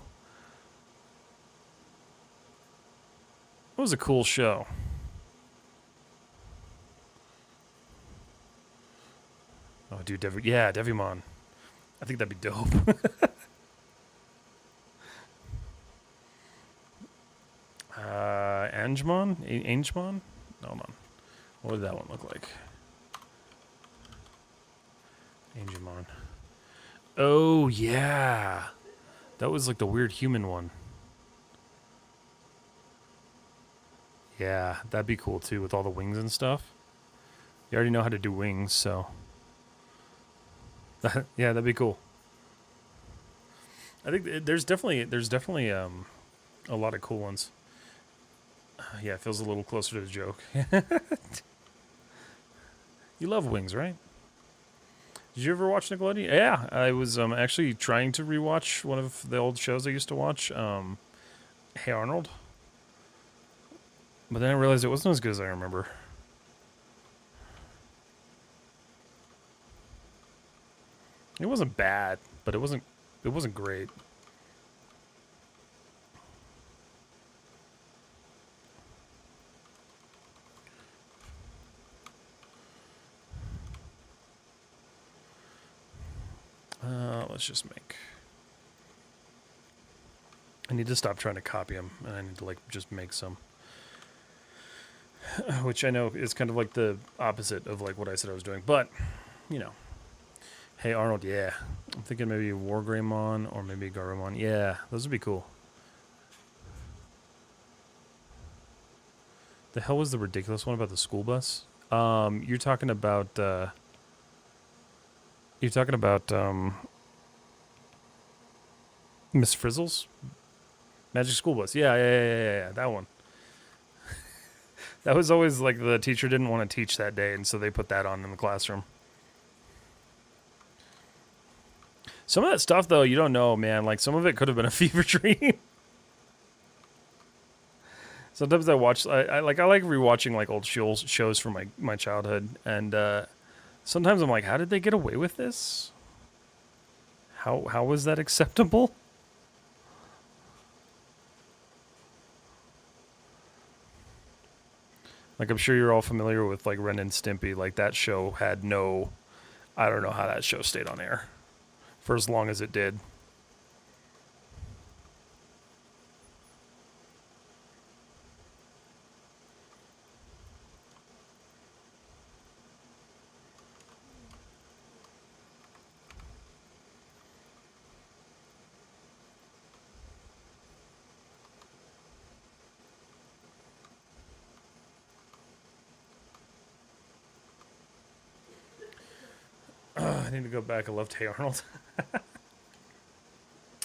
Speaker 1: It was a cool show. Oh, dude, Devimon. I think that'd be dope. Angemon? Angemon? Hold on. What would that one look like? Angemon. Oh, yeah. That was like the weird human one. Yeah, that'd be cool too with all the wings and stuff. You already know how to do wings, so. Yeah, that'd be cool. I think there's definitely a lot of cool ones. Yeah, it feels a little closer to the joke. You love wings, right? Did you ever watch Nickelodeon? Yeah, I was actually trying to rewatch one of the old shows I used to watch, Hey Arnold. But then I realized it wasn't as good as I remember. It wasn't bad, but it wasn't great. Let's just make. I need to stop trying to copy them, and I need to like just make some. Which I know is kind of like the opposite of like what I said I was doing, but you know. Hey Arnold, yeah. I'm thinking maybe Wargreymon or maybe Garurumon. Yeah, those would be cool. The hell was the ridiculous one about the school bus? You're talking about Miss Frizzle's Magic School Bus. Yeah, that one. That was always like the teacher didn't want to teach that day, and so they put that on in the classroom. Some of that stuff, though, you don't know, man. Like, some of it could have been a fever dream. Sometimes I watch, I like rewatching like old shows from my childhood, and sometimes I'm like, how did they get away with this? How was that acceptable? Like, I'm sure you're all familiar with like Ren and Stimpy. Like, that show had no, I don't know how that show stayed on air for as long as it did. I need to go back. I loved Hey Arnold.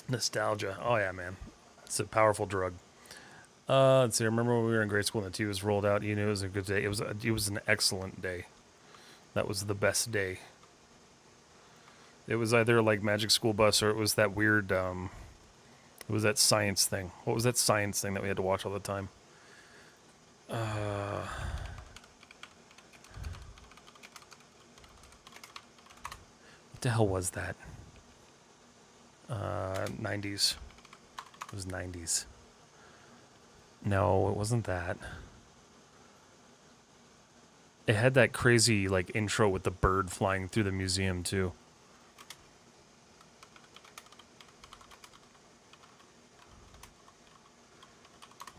Speaker 1: Nostalgia. Oh yeah, man. It's a powerful drug. Let's see. I remember when we were in grade school and the T was rolled out. You knew it was a good day. It was an excellent day. That was the best day. It was either like Magic School Bus or it was that weird. It was that science thing. What was that science thing that we had to watch all the time? What the hell was that? 90s. It was 90s. No, it wasn't that. It had that crazy like intro with the bird flying through the museum too.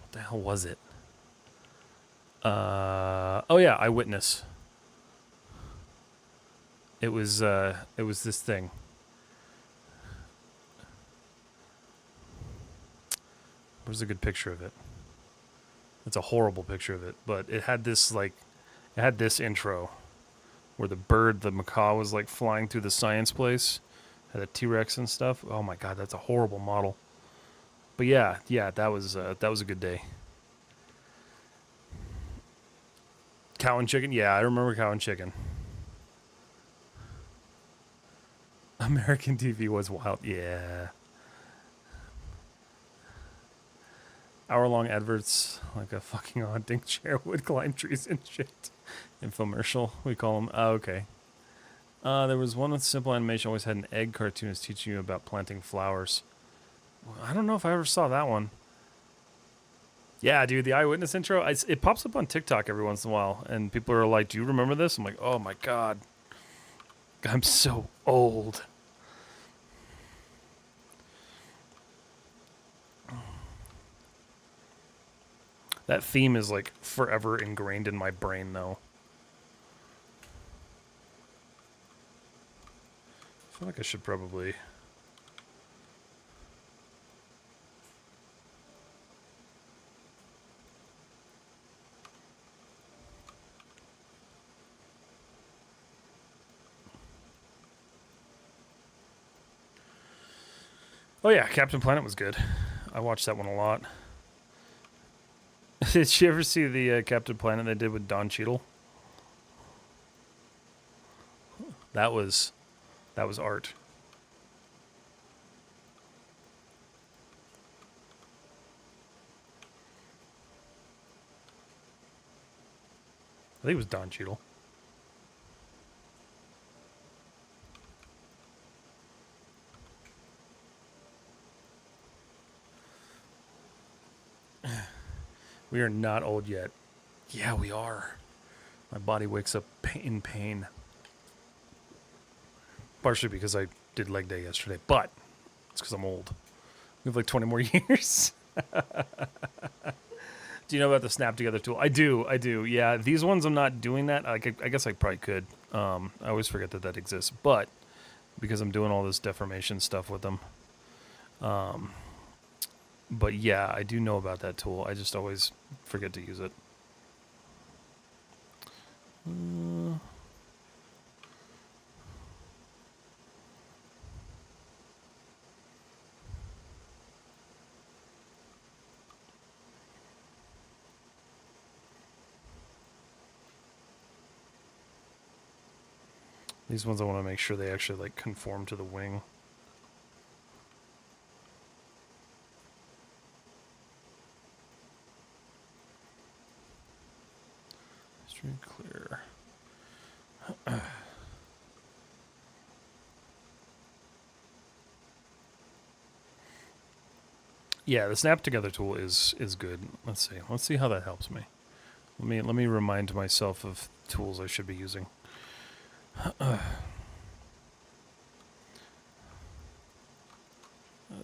Speaker 1: What the hell was it? Oh yeah, Eyewitness. It was this thing. Where's a good picture of it? It's a horrible picture of it, but it had this intro where the macaw was like flying through the science place, had a T-Rex and stuff. Oh my god, that's a horrible model. But yeah, that was a good day. Cow and Chicken, yeah, I remember Cow and Chicken. American TV was wild, yeah. Hour-long adverts like a fucking haunting chair would climb trees and shit. Infomercial, we call them. Oh, okay. There was one with simple animation, always had an egg cartoonist teaching you about planting flowers. Well, I don't know if I ever saw that one. Yeah, dude, the Eyewitness intro, it pops up on TikTok every once in a while, and people are like, do you remember this? I'm like, oh my god. I'm so old. That theme is like forever ingrained in my brain, though. I feel like I should probably... Oh yeah, Captain Planet was good. I watched that one a lot. Did you ever see the Captain Planet they did with Don Cheadle? That was art. I think it was Don Cheadle. We are not old yet. Yeah, we are. My body wakes up in pain. Partially because I did leg day yesterday, but it's because I'm old. We have like 20 more years. Do you know about the Snap Together tool? I do. Yeah, these ones I'm not doing that. I guess I probably could. I always forget that exists, but because I'm doing all this deformation stuff with them. But yeah, I do know about that tool. I just always forget to use it. These ones I want to make sure they actually like conform to the wing. Stream clear. Yeah, the Snap Together tool is good. Let's see how that helps me. Let me remind myself of tools I should be using. Let's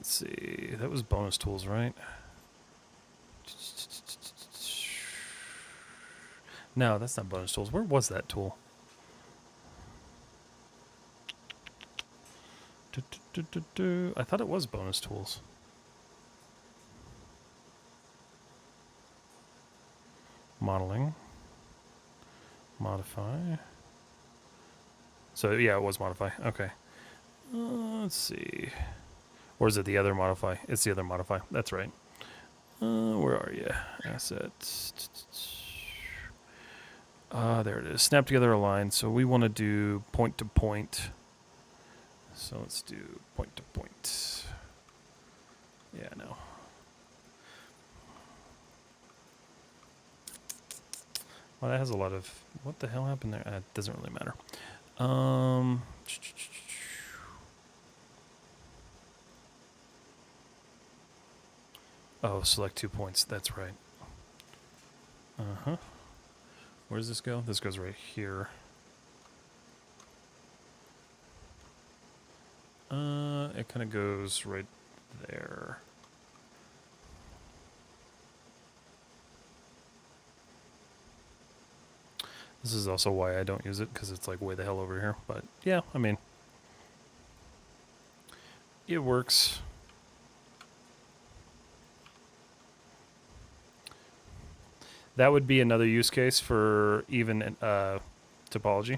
Speaker 1: see. That was bonus tools, right? No, that's not bonus tools. Where was that tool? I thought it was bonus tools. Modeling. Modify. So, yeah, it was modify. Okay. Let's see. Or is it the other modify? It's the other modify. That's right. Where are you? Assets. There it is. Snap together a line. So we want to do point to point. So let's do point to point. Yeah, no. Well, that has a lot of... What the hell happened there? It doesn't really matter. Oh, select 2 points. That's right. Uh-huh. Where does this go? This goes right here. It kind of goes right there. This is also why I don't use it, because it's like way the hell over here. But yeah, I mean, it works. That would be another use case for even topology.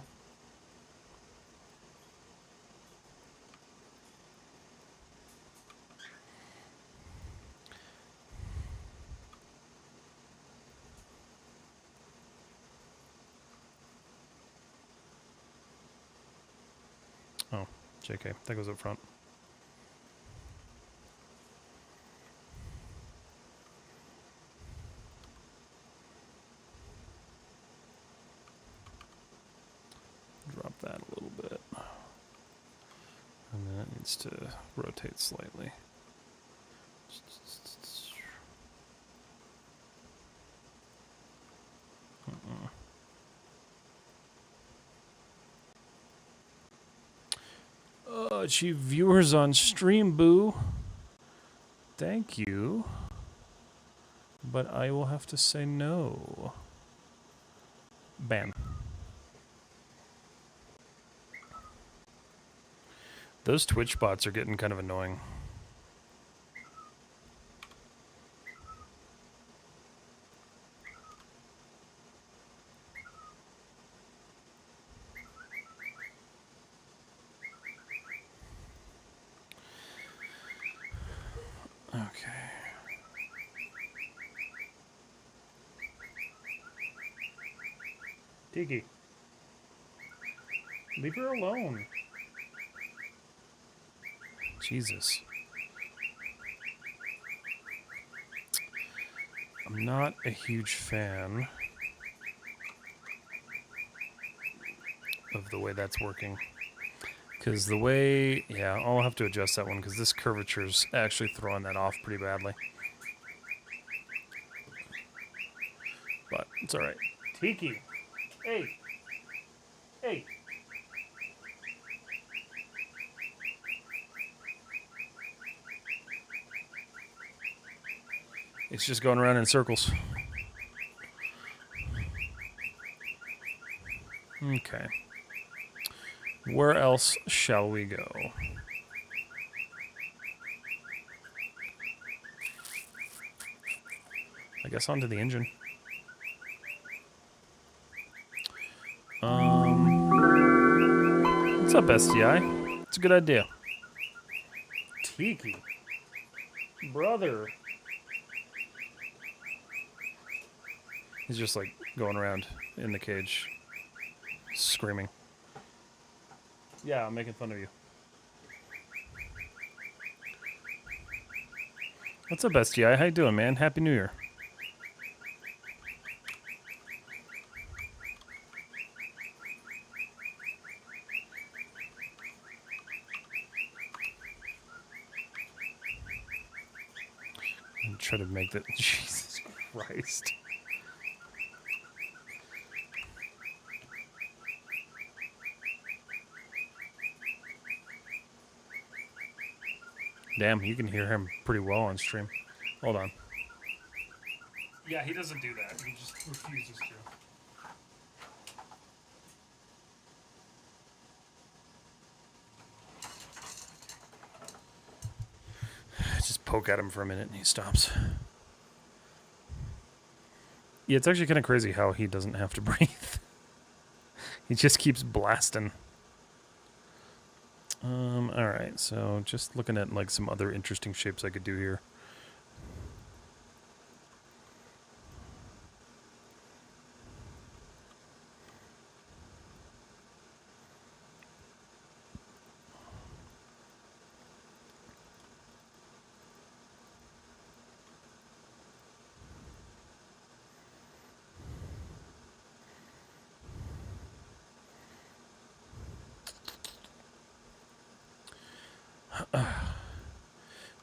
Speaker 1: Oh, JK, that goes up front. Drop that a little bit. And then it needs to rotate slightly. Achieve viewers on stream, boo. Thank you. but I will have to say no. Ban. Those Twitch bots are getting kind of annoying. Okay. Tiki. Leave her alone. Jesus. I'm not a huge fan of the way that's working. Because the way... Yeah, I'll have to adjust that one because this curvature's actually throwing that off pretty badly. But it's alright. Tiki! Hey! Hey! It's just going around in circles. Okay. Where else shall we go? I guess onto the engine. What's up, STI? It's a good idea. Tiki. Brother. He's just like going around in the cage, screaming. Yeah, I'm making fun of you. What's up, STI? How you doing, man? Happy New Year. I'm trying to make that... Jesus Christ. Damn, you can hear him pretty well on stream. Hold on. Yeah, he doesn't do that. He just refuses to. Just poke at him for a minute and he stops. Yeah, it's actually kind of crazy how he doesn't have to breathe. He just keeps blasting. Alright, so just looking at like some other interesting shapes I could do here.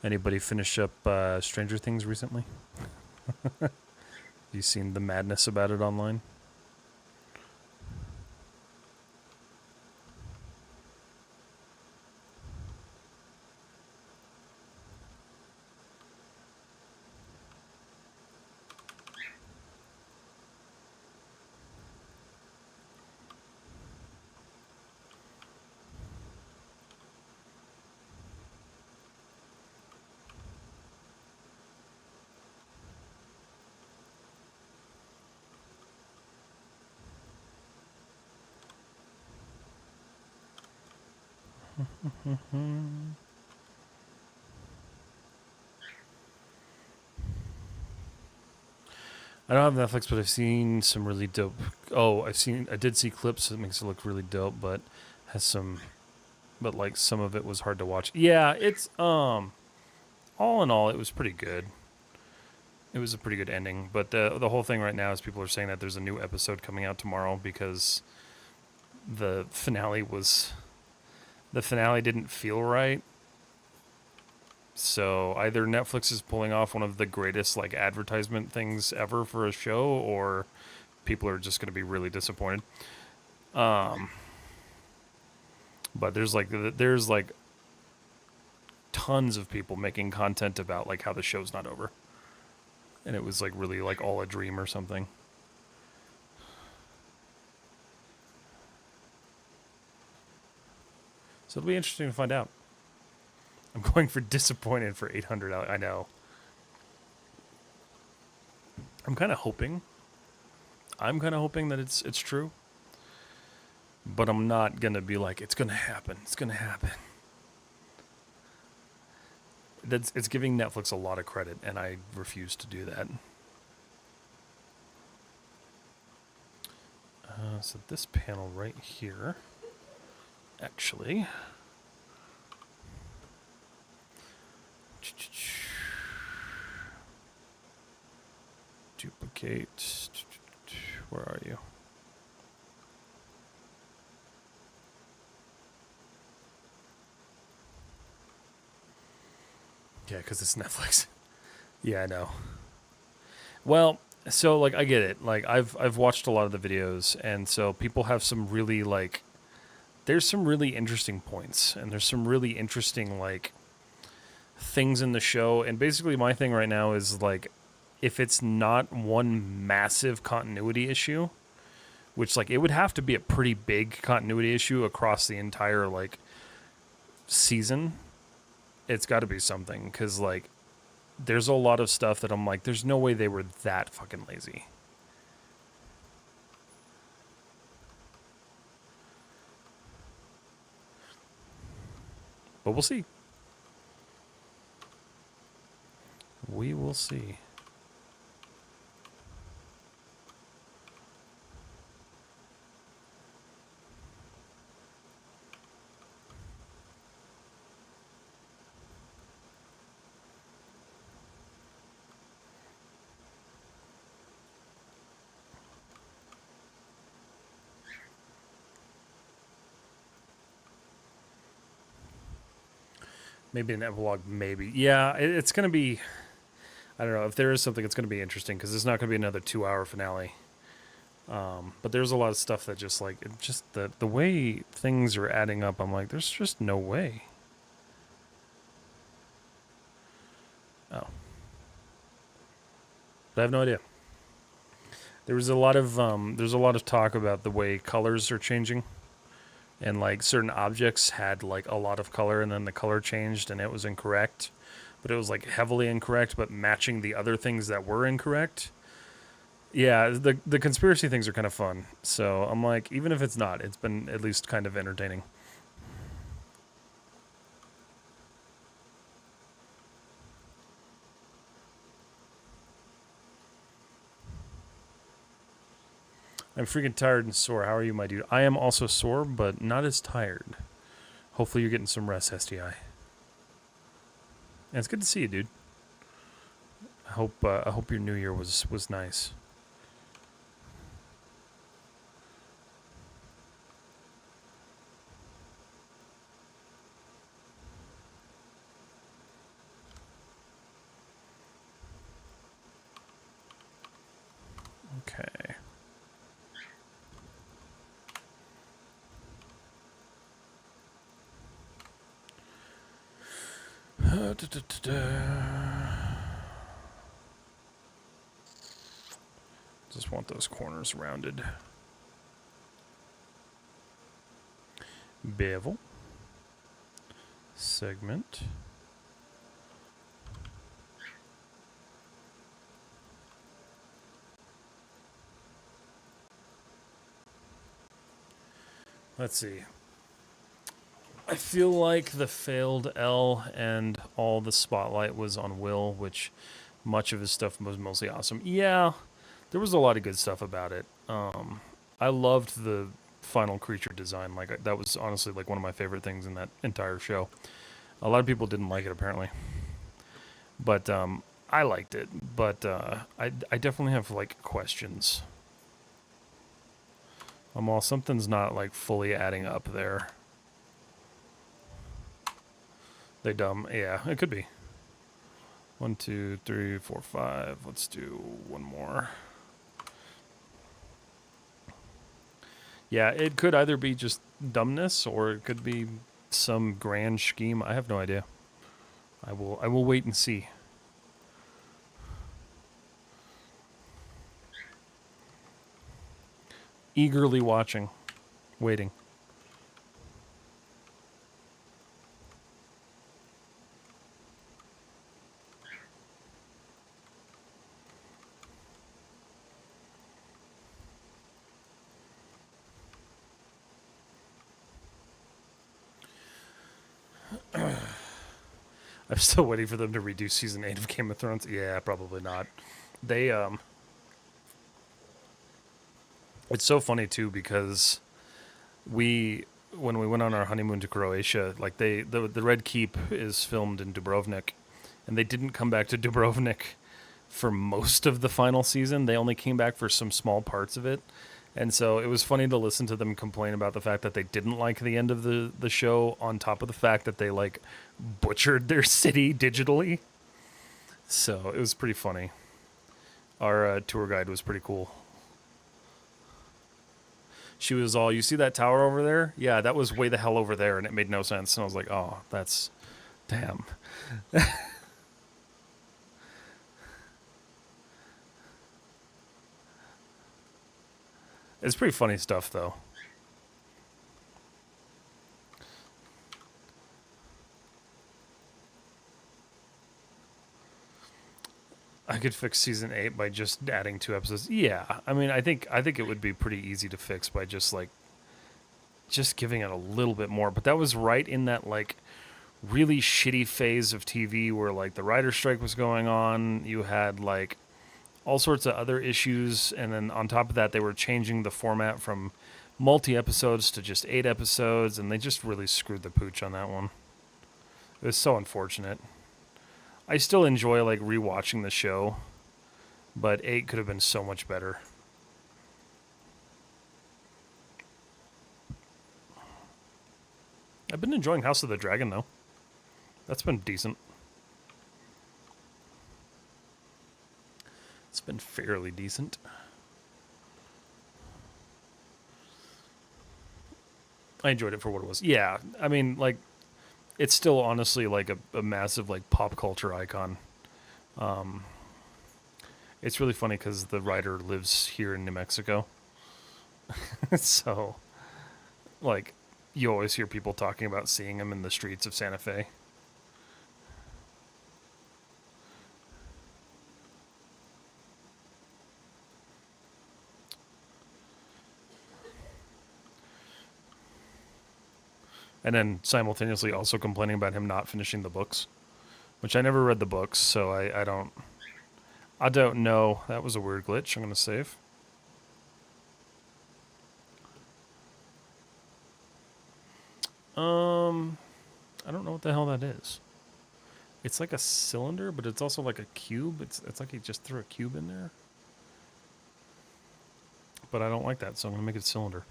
Speaker 1: Anybody finish up Stranger Things recently? You seen the madness about it online? I don't have Netflix, but I've seen some really dope. Oh, I did see clips that makes it look really dope, but has some, but like some of it was hard to watch. Yeah, it's all in all, it was pretty good. It was a pretty good ending, but the whole thing right now is people are saying that there's a new episode coming out tomorrow because the finale didn't feel right. So either Netflix is pulling off one of the greatest like advertisement things ever for a show, or people are just going to be really disappointed. But there's like tons of people making content about like how the show's not over. and it was like really like all a dream or something. So it'll be interesting to find out. I'm going for disappointed for 800. I know. I'm kind of hoping. I'm kind of hoping that it's true. But I'm not going to be like, it's going to happen. It's going to happen. It's giving Netflix a lot of credit, and I refuse to do that. So this panel right here, actually, duplicate. Where are you? Yeah, because it's Netflix. Yeah, I know. Well, so like I get it. Like I've watched a lot of the videos, and so people have some really like there's some really interesting points, and there's some really interesting like things in the show. And basically my thing right now is like if it's not one massive continuity issue, which like it would have to be a pretty big continuity issue across the entire like season. It's got to be something, because like there's a lot of stuff that I'm like, there's no way they were that fucking lazy. But we'll see. We will see. Maybe an epilogue, maybe. Yeah, it's going to be... I don't know. If there is something, it's going to be interesting, because it's not going to be another 2-hour finale. But there's a lot of stuff that just, like... just the way things are adding up, I'm like, there's just no way. Oh. But I have no idea. There's a lot of talk about the way colors are changing. And like certain objects had like a lot of color, and then the color changed and it was incorrect, but it was like heavily incorrect, but matching the other things that were incorrect. Yeah, the conspiracy things are kind of fun. So I'm like, even if it's not, it's been at least kind of entertaining. I'm freaking tired and sore. How are you, my dude? I am also sore, but not as tired. Hopefully you're getting some rest, STI. And it's good to see you, dude. I hope your new year was nice. Okay. Just want those corners rounded. Bevel. Segment. Let's see. I feel like the failed L and all the spotlight was on Will, which much of his stuff was mostly awesome. Yeah, there was a lot of good stuff about it. I loved the final creature design. Like that was honestly like one of my favorite things in that entire show. A lot of people didn't like it apparently, but I liked it. But I definitely have like questions. Something's not like fully adding up there. They dumb. Yeah, it could be. 1, 2, 3, 4, 5. Let's do one more. Yeah, it could either be just dumbness or it could be some grand scheme. I have no idea. I will wait and see. Eagerly watching, waiting. I'm still waiting for them to redo season 8 of Game of Thrones. Yeah, probably not. They it's so funny too because we when we went on our honeymoon to Croatia, like the Red Keep is filmed in Dubrovnik, and they didn't come back to Dubrovnik for most of the final season. They only came back for some small parts of it. And so it was funny to listen to them complain about the fact that they didn't like the end of the show, on top of the fact that they like butchered their city digitally. So it was pretty funny. Our tour guide was pretty cool. She was all, "You see that tower over there? Yeah, that was way the hell over there," and it made no sense. And I was like, "Oh, that's damn." It's pretty funny stuff, though. I could fix season 8 by just adding 2 episodes. Yeah, I mean, I think it would be pretty easy to fix by just giving it a little bit more. But that was right in that like really shitty phase of TV where like the writer's strike was going on. You had like all sorts of other issues, and then on top of that, they were changing the format from multi episodes to just 8 episodes, and they just really screwed the pooch on that one. It was so unfortunate. I still enjoy like rewatching the show, but 8 could have been so much better. I've been enjoying House of the Dragon though. That's been decent. It's been fairly decent. I enjoyed it for what it was. Yeah, I mean, like, it's still honestly like a massive like pop culture icon. Um, it's really funny because the writer lives here in New Mexico, so like you always hear people talking about seeing him in the streets of Santa Fe. And then simultaneously also complaining about him not finishing the books, which I never read the books, so I don't know. That was a weird glitch. I'm gonna save. Um, I don't know what the hell that is. It's like a cylinder, but it's also like a cube. It's like he just threw a cube in there. But I don't like that, so I'm gonna make it a cylinder.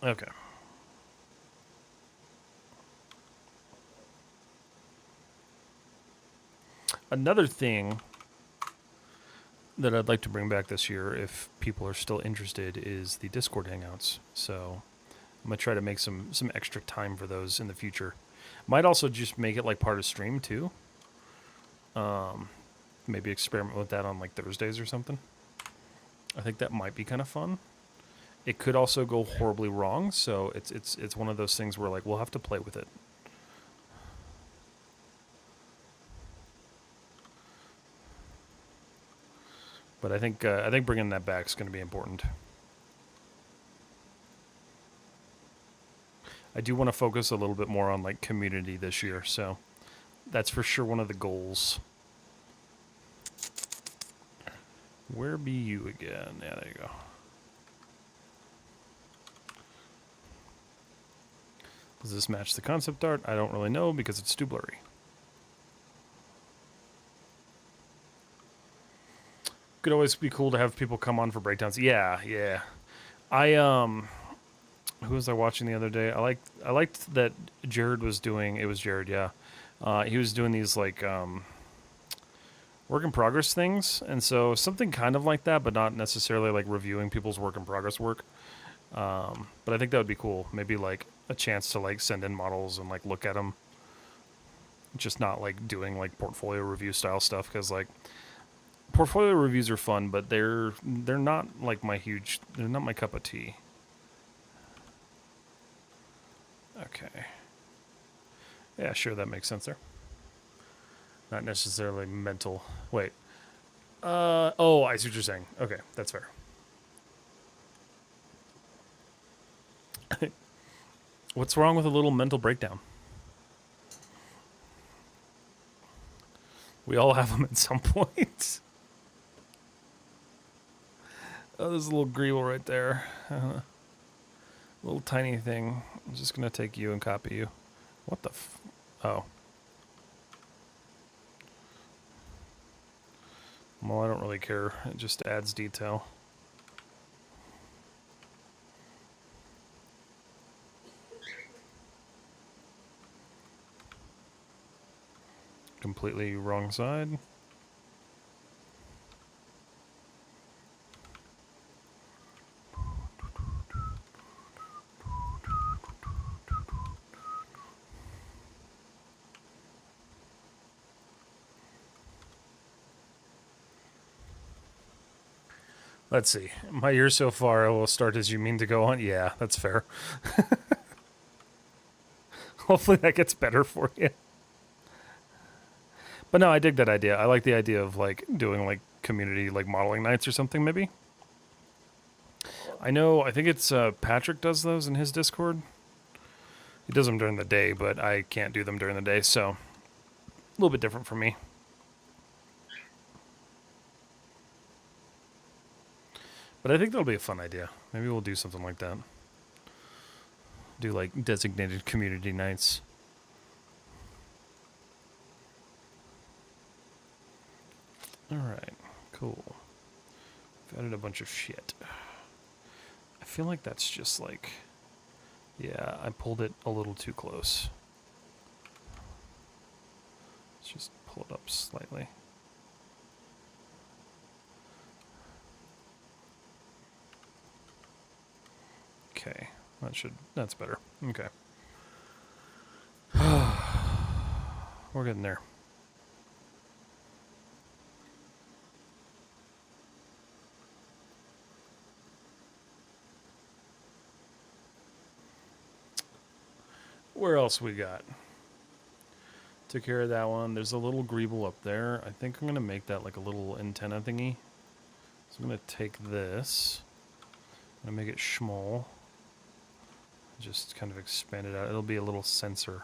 Speaker 1: Okay. Another thing that I'd like to bring back this year, if people are still interested, is the Discord hangouts. So I'm gonna try to make some extra time for those in the future. Might also just make it like part of stream too. Um, Maybe experiment with that on like Thursdays or something. I think that might be kind of fun. It could also go horribly wrong, so it's one of those things where like we'll have to play with it. But I think bringing that back is going to be important. I do want to focus a little bit more on like community this year, so that's for sure one of the goals. Where be you again? Yeah, there you go. Does this match the concept art? I don't really know because it's too blurry. Could always be cool to have people come on for breakdowns. Yeah, yeah. I who was I watching the other day? I liked that Jared was doing. It was Jared, yeah. He was doing these like work in progress things, and so something kind of like that, but not necessarily like reviewing people's work in progress work. But I think that would be cool. Maybe like a chance to like send in models and like look at them. Just not like doing like portfolio review style stuff because like portfolio reviews are fun, but they're not like they're not my cup of tea. Okay. Yeah, sure, that makes sense there. Not necessarily mental. Wait. Oh, I see what you're saying. Okay, that's fair. What's wrong with a little mental breakdown? We all have them at some point. Oh, there's a little Greeble right there. Little tiny thing. I'm just going to take you and copy you. What the oh. Well, I don't really care. It just adds detail. Completely wrong side. Let's see. My year so far will start as you mean to go on. Yeah, that's fair. Hopefully that gets better for you. But no, I dig that idea. I like the idea of like doing like community like modeling nights or something maybe. I think it's Patrick does those in his Discord. He does them during the day, but I can't do them during the day, so a little bit different for me. But I think that'll be a fun idea. Maybe we'll do something like that. Do like designated community nights. Alright, cool. I've added a bunch of shit. I feel like that's just like... Yeah, I pulled it a little too close. Let's just pull it up slightly. Okay, that's better. Okay. We're getting there. Where else we got? Took care of that one. There's a little Greeble up there. I think I'm going to make that like a little antenna thingy. So I'm going to take this. I'm going to make it small. Just kind of expand it out. It'll be a little sensor.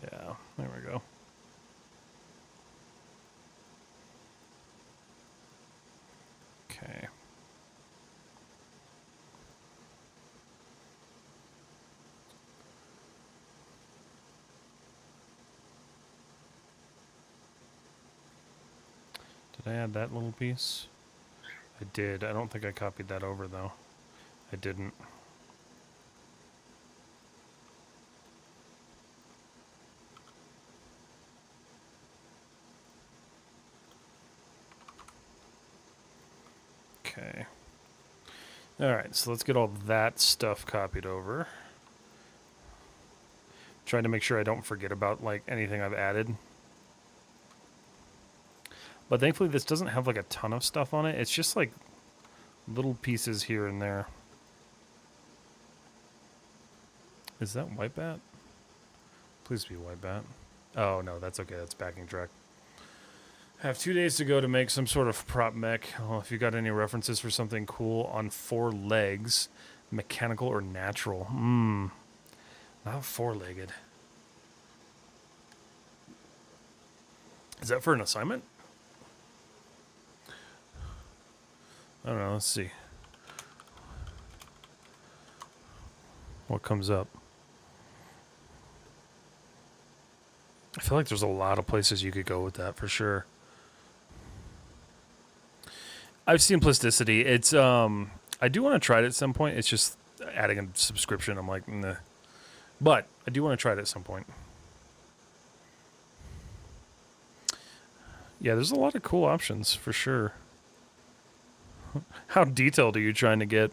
Speaker 1: Yeah, there we go. Okay. Did I add that little piece? I did. I don't think I copied that over, though. I didn't. Okay. Alright, so let's get all that stuff copied over. Trying to make sure I don't forget about, like, anything I've added. But thankfully this doesn't have, like, a ton of stuff on it. It's just, like, little pieces here and there. Is that White Bat? Please be White Bat. Oh, no, that's okay. That's backing track. I have 2 days to go to make some sort of prop mech. Oh, if you got any references for something cool on 4 legs, mechanical or natural. Not 4-legged. Is that for an assignment? I don't know. Let's see. What comes up? I feel like there's a lot of places you could go with that for sure. I've seen Plasticity. It's I do want to try it at some point. It's just adding a subscription. I'm like, nah. But I do want to try it at some point. Yeah, there's a lot of cool options for sure. How detailed are you trying to get?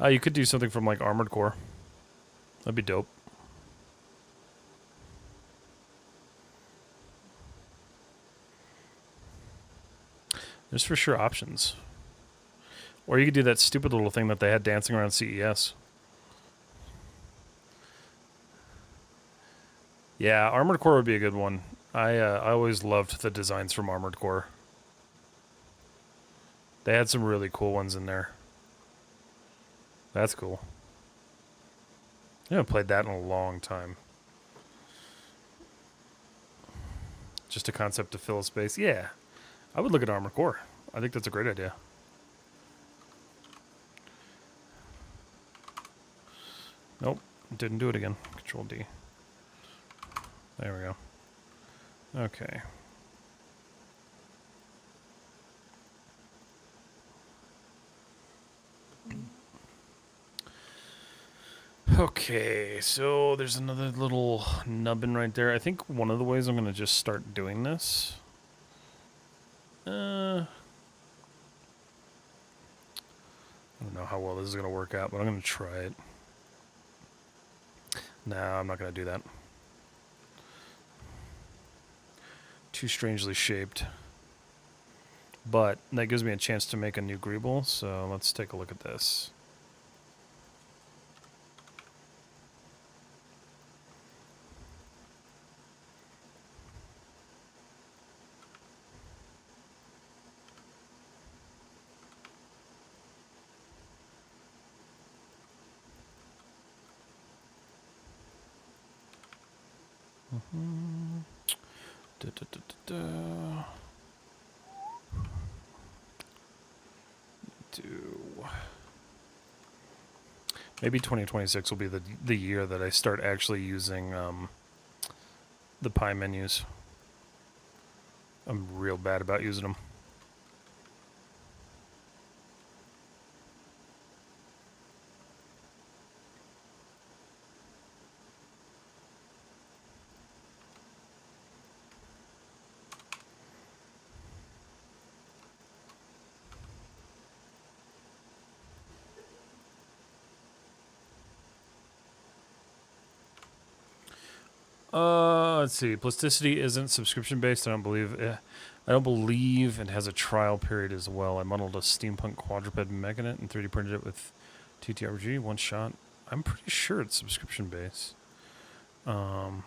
Speaker 1: You could do something from like Armored Core. That'd be dope. There's for sure options. Or you could do that stupid little thing that they had dancing around CES. Yeah, Armored Core would be a good one. I always loved the designs from Armored Core. They had some really cool ones in there. That's cool. I haven't played that in a long time. Just a concept to fill a space. Yeah, I would look at Armored Core. I think that's a great idea. Nope, didn't do it again. Control D. There we go. Okay. Okay, so there's another little nubbin right there. I think one of the ways I'm going to just start doing this... I don't know how well this is going to work out, but I'm going to try it. No, I'm not going to do that. Too strangely shaped. But that gives me a chance to make a new Greeble, so let's take a look at this. Da, da, da, da, da. Maybe 2026 will be the year that I start actually using the pie menus. I'm real bad about using them. Let's see. Plasticity isn't subscription based. I don't believe it has a trial period as well. I modeled a steampunk quadruped Mechanet and 3D printed it with TTRPG one shot. I'm pretty sure it's subscription based. Last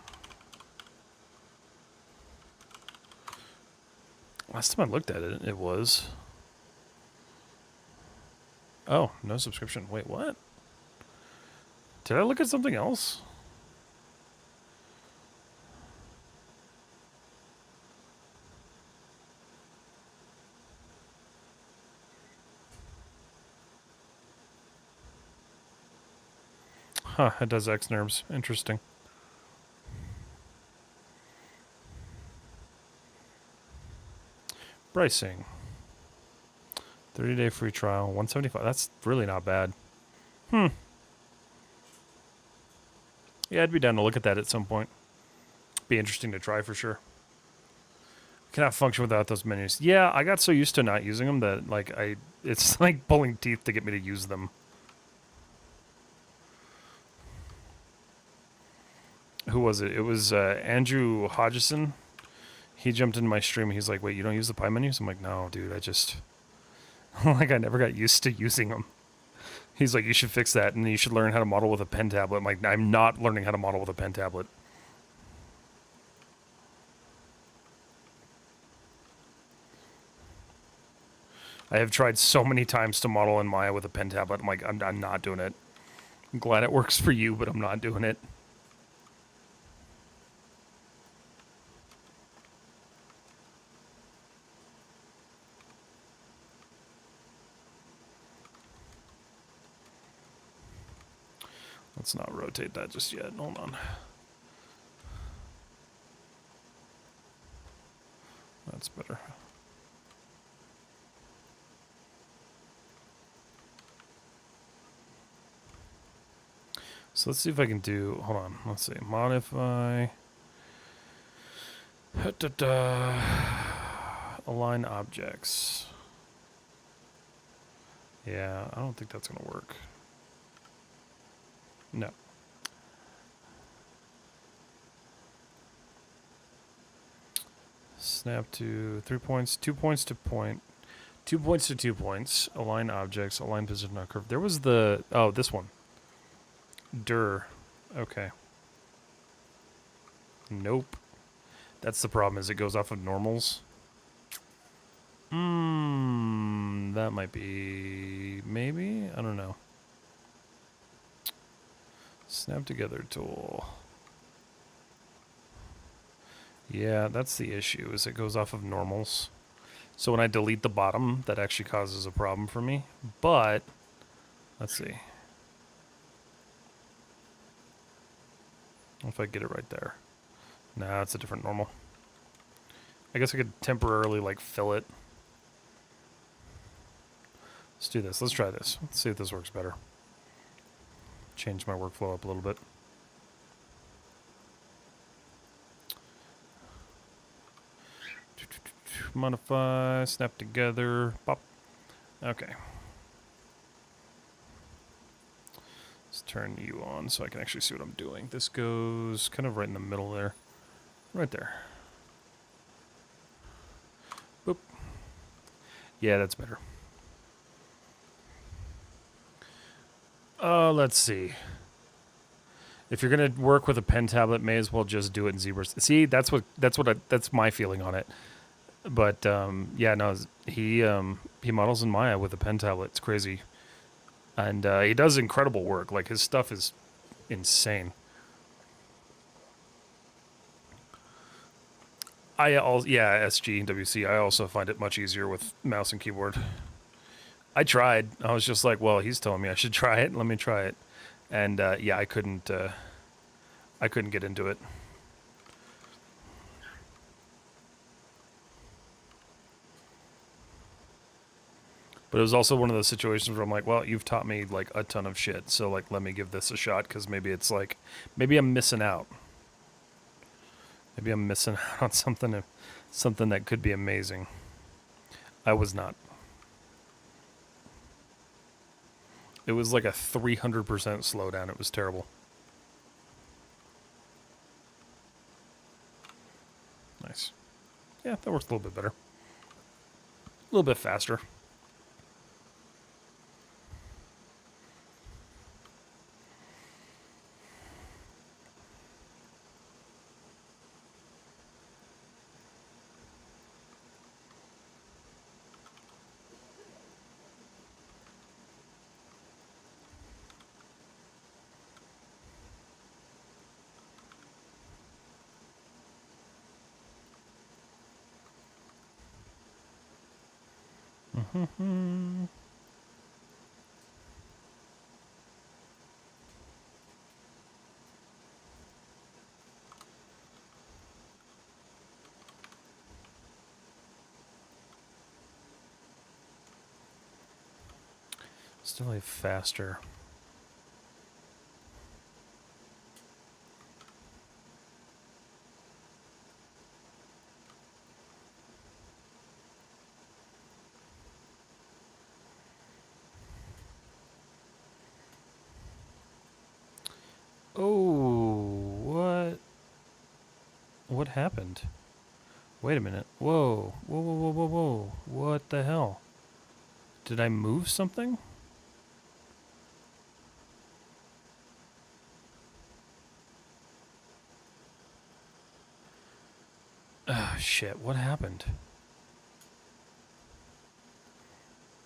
Speaker 1: time I looked at it, it was. Oh, no subscription. Wait, what? Did I look at something else? Huh, it does X nerves. Interesting. Pricing. 30-day free trial, $175. That's really not bad. Yeah, I'd be down to look at that at some point. Be interesting to try for sure. Cannot function without those menus. Yeah, I got so used to not using them that it's like pulling teeth to get me to use them. Who was it? It was Andrew Hodgson. He jumped into my stream. He's like, "Wait, you don't use the pie menus?" I'm like, "No, dude. I just like I never got used to using them." He's like, "You should fix that, and you should learn how to model with a pen tablet." I'm like, "I'm not learning how to model with a pen tablet." I have tried so many times to model in Maya with a pen tablet. I'm like, I'm not doing it. I'm glad it works for you, but I'm not doing it. Let's not rotate that just yet. Hold on. That's better. So let's see if I can do, hold on, let's see, modify, align objects. Yeah, I don't think that's going to work. No. Snap to 3 points, 2 points to point, 2 points to 2 points, align objects, align position on curve. There was the, oh, this one. Okay. Nope. That's the problem, is it goes off of normals. That might be, maybe? I don't know. Snap together tool. Yeah, that's the issue, is it goes off of normals. So when I delete the bottom, that actually causes a problem for me. But, let's see. If I get it right there. Nah, it's a different normal. I guess I could temporarily, like, fill it. Let's do this. Let's try this. Let's see if this works better. Change my workflow up a little bit. Modify, snap together, pop. Okay. Let's turn you on so I can actually see what I'm doing. This goes kind of right in the middle there. Right there. Boop. Yeah, that's better. Let's see. If you're gonna work with a pen tablet, may as well just do it in ZBrush. See, that's my feeling on it. But yeah, no, he models in Maya with a pen tablet. It's crazy, and he does incredible work. Like his stuff is insane. SGWC. I also find it much easier with mouse and keyboard. I tried. I was just like, well, he's telling me I should try it. Let me try it. And yeah, I couldn't get into it. But it was also one of those situations where I'm like, well, you've taught me like a ton of shit, so like let me give this a shot, because maybe it's like, maybe I'm missing out. Maybe I'm missing out on something that could be amazing. I was not. It was like a 300% slowdown. It was terrible. Nice. Yeah, that works a little bit better. A little bit faster. Still a faster. Oh, what? What happened? Wait a minute. Whoa. Whoa, whoa, whoa, whoa, whoa. What the hell? Did I move something? Ah, shit. What happened?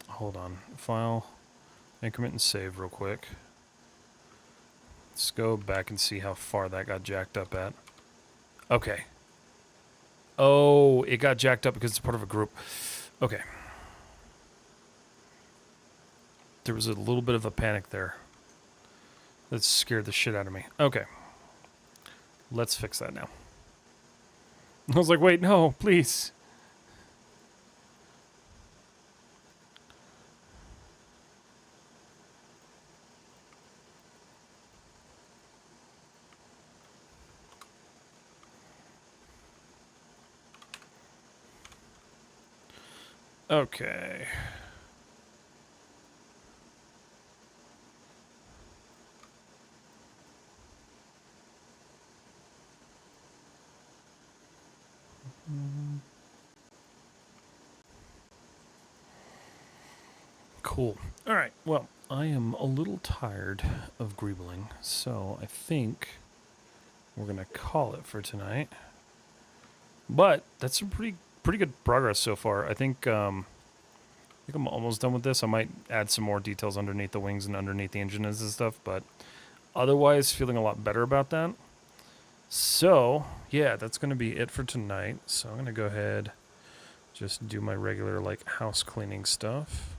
Speaker 1: Hold on. File, increment, and save real quick. Let's go back and see how far that got jacked up at. Okay. Oh, it got jacked up because it's part of a group. Okay. There was a little bit of a panic there. That scared the shit out of me. Okay. Let's fix that now. I was like, wait, no, please. Okay. Cool. All right. Well, I am a little tired of greebling, so I think we're gonna call it for tonight. But that's some pretty good progress so far. I think I'm almost done with this. I might add some more details underneath the wings and underneath the engine and stuff, but otherwise feeling a lot better about that. So, yeah, that's going to be it for tonight. So I'm going to go ahead, just do my regular like house cleaning stuff.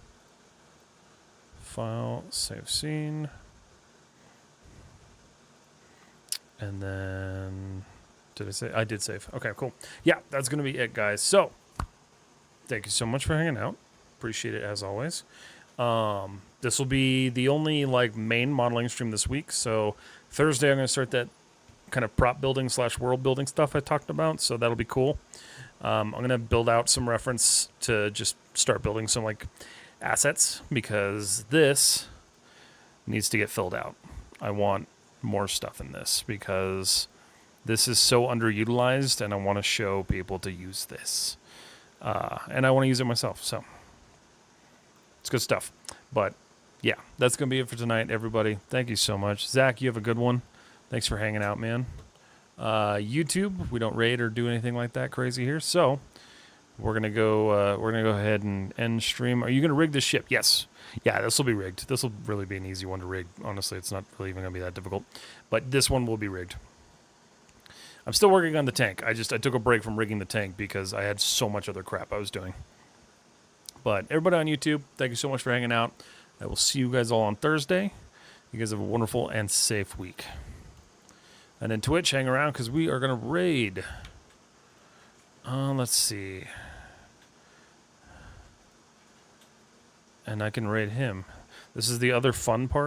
Speaker 1: File, save scene. And then, did I say? I did save. Okay, cool. Yeah, that's going to be it, guys. So, thank you so much for hanging out. Appreciate it as always. This will be the only like main modeling stream this week. So Thursday I'm going to start that kind of prop building / world building stuff I talked about. So that'll be cool. I'm going to build out some reference to just start building some like assets because this needs to get filled out. I want more stuff in this because this is so underutilized and I want to show people to use this. And I want to use it myself. So it's good stuff. But yeah, that's going to be it for tonight, everybody. Thank you so much. Zach, you have a good one. Thanks for hanging out, man. YouTube, we don't raid or do anything like that crazy here. So we're going to go ahead and end stream. Are you going to rig this ship? Yes. Yeah, this will be rigged. This will really be an easy one to rig. Honestly, it's not really even going to be that difficult. But this one will be rigged. I'm still working on the tank. I took a break from rigging the tank because I had so much other crap I was doing. But everybody on YouTube, thank you so much for hanging out. I will see you guys all on Thursday. You guys have a wonderful and safe week. And then Twitch, hang around because we are going to raid. Let's see. And I can raid him. This is the other fun part.